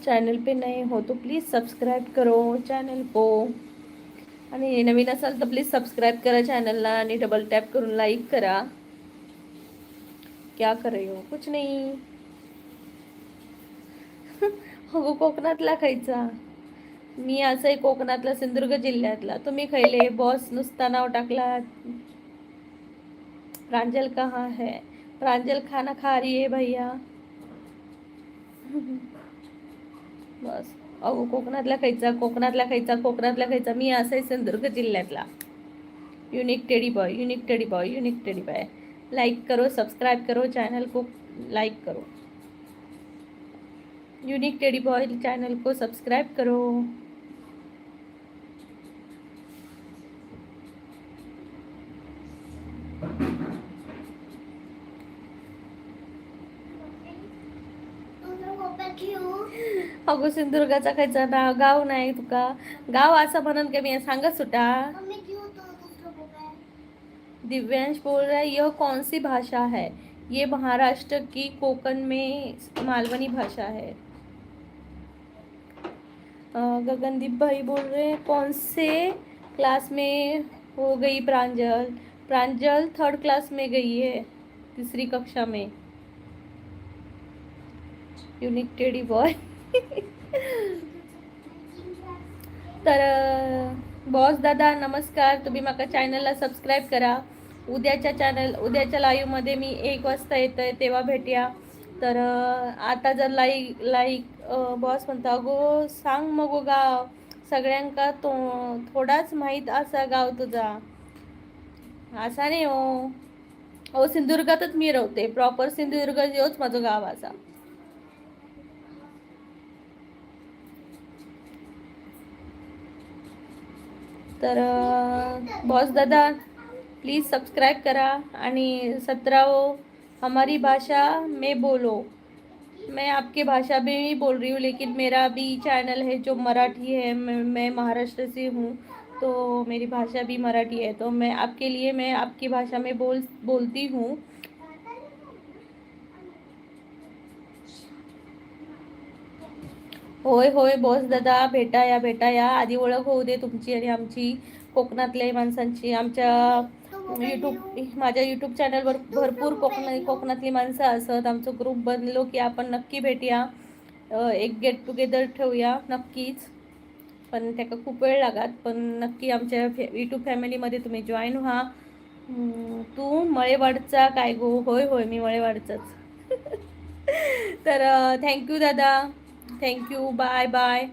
S1: Channel पे नए हो तो प्लीज़ सब्सक्राइब करो चॅनल को, आणि नवीन असाल तर प्लीज़ सब्सक्राइब करा चॅनलला आणि डबल टॅप करून लाईक करा। क्या कर रहे हो? कुछ नहीं हो कोकणातला खायचा। मी असं कोकणातला, सिंधुदुर्ग जिल्ह्यातला। तुम्ही खैले बॉस नुसता नाव टाकला। प्रांजल कहाँ है? प्रांजल खाना खा रही है भैया बस अहो कोकणातला खायचा, कोकणातला खायचा, कोकणातला खायचा। मी असं सिंधुदुर्ग जिल्ह्यातला। Unique teddy boy, unique teddy boy, unique teddy boy. Like करो, सब्सक्राइब करो चैनल को, लाइक करो। यूनिक टेडी बॉय चैनल को सब्सक्राइब करो। अगो सिंधुदुर्गाचा खायचा ना गाव नाही तुका, गाव असं म्हणून का मी सांगत सुटा। दिव्यांश बोल रहा है यह कौन सी भाषा है? ये महाराष्ट्र की कोकण में मालवनी भाषा है। गगनदीप भाई बोल रहे हैं कौन से क्लास में हो गई प्रांजल? प्रांजल थर्ड क्लास में गई है, तीसरी कक्षा में। यूनिक टेडी बॉय तर बॉस दादा नमस्कार, तुम्ही माझ्या चॅनलला सबस्क्राईब करा। उद्याच्या लाईव्हमध्ये मी 1 वाजता येतोय, तेव्हा भेटूया। तर आता जर लाईक बॉस म्हणता अगो सांग मग गाव सगळ्यांका, तो थोडाच माहीत असा गाव तुझा, असा नाही हो हो, सिंधुदुर्गातच मी राहते, प्रॉपर सिंधुदुर्ग योच माझं गाव असा. तर बॉस दादा प्लीज़ सब्सक्राइब करा आणि 17 हमारी भाषा में बोलो. मैं आपकी भाषा में ही बोल रही हूँ, लेकिन मेरा भी चैनल है जो मराठी है. मैं महाराष्ट्र से हूँ, तो मेरी भाषा भी मराठी है. तो मैं आपके लिए मैं आपकी भाषा में बोलती हूँ. होय होय बॉस दादा, भेटा या आधी ओळख होऊ दे तुमची आणि आमची, कोकणातल्या माणसांची. माझ्या यूट्यूब चॅनलवर भरपूर कोकणातली माणसं असत. आमचं ग्रुप बनलो की आपण नक्की भेटूया, एक गेट टुगेदर ठेवूया नक्कीच. पण त्याका खूप वेळ लागत, पण नक्की आमच्या यूट्यूब फॅमिलीमध्ये तुम्ही जॉईन व्हा. तू मळेवाडचा काय गो? होय होय, मी मळेवाडचाच. तर थँक्यू दादा, थँक्यू, बाय बाय.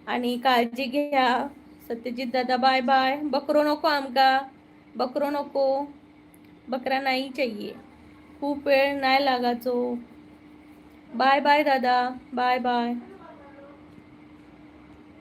S1: आणि काळजी घ्या सत्यजित दादा, बाय बाय. बकरो नको आमका, बकरो नको, बकरा नाही चाहिए, खूप वेळ नाही लागायचो. बाय बाय दादा, बाय बाय.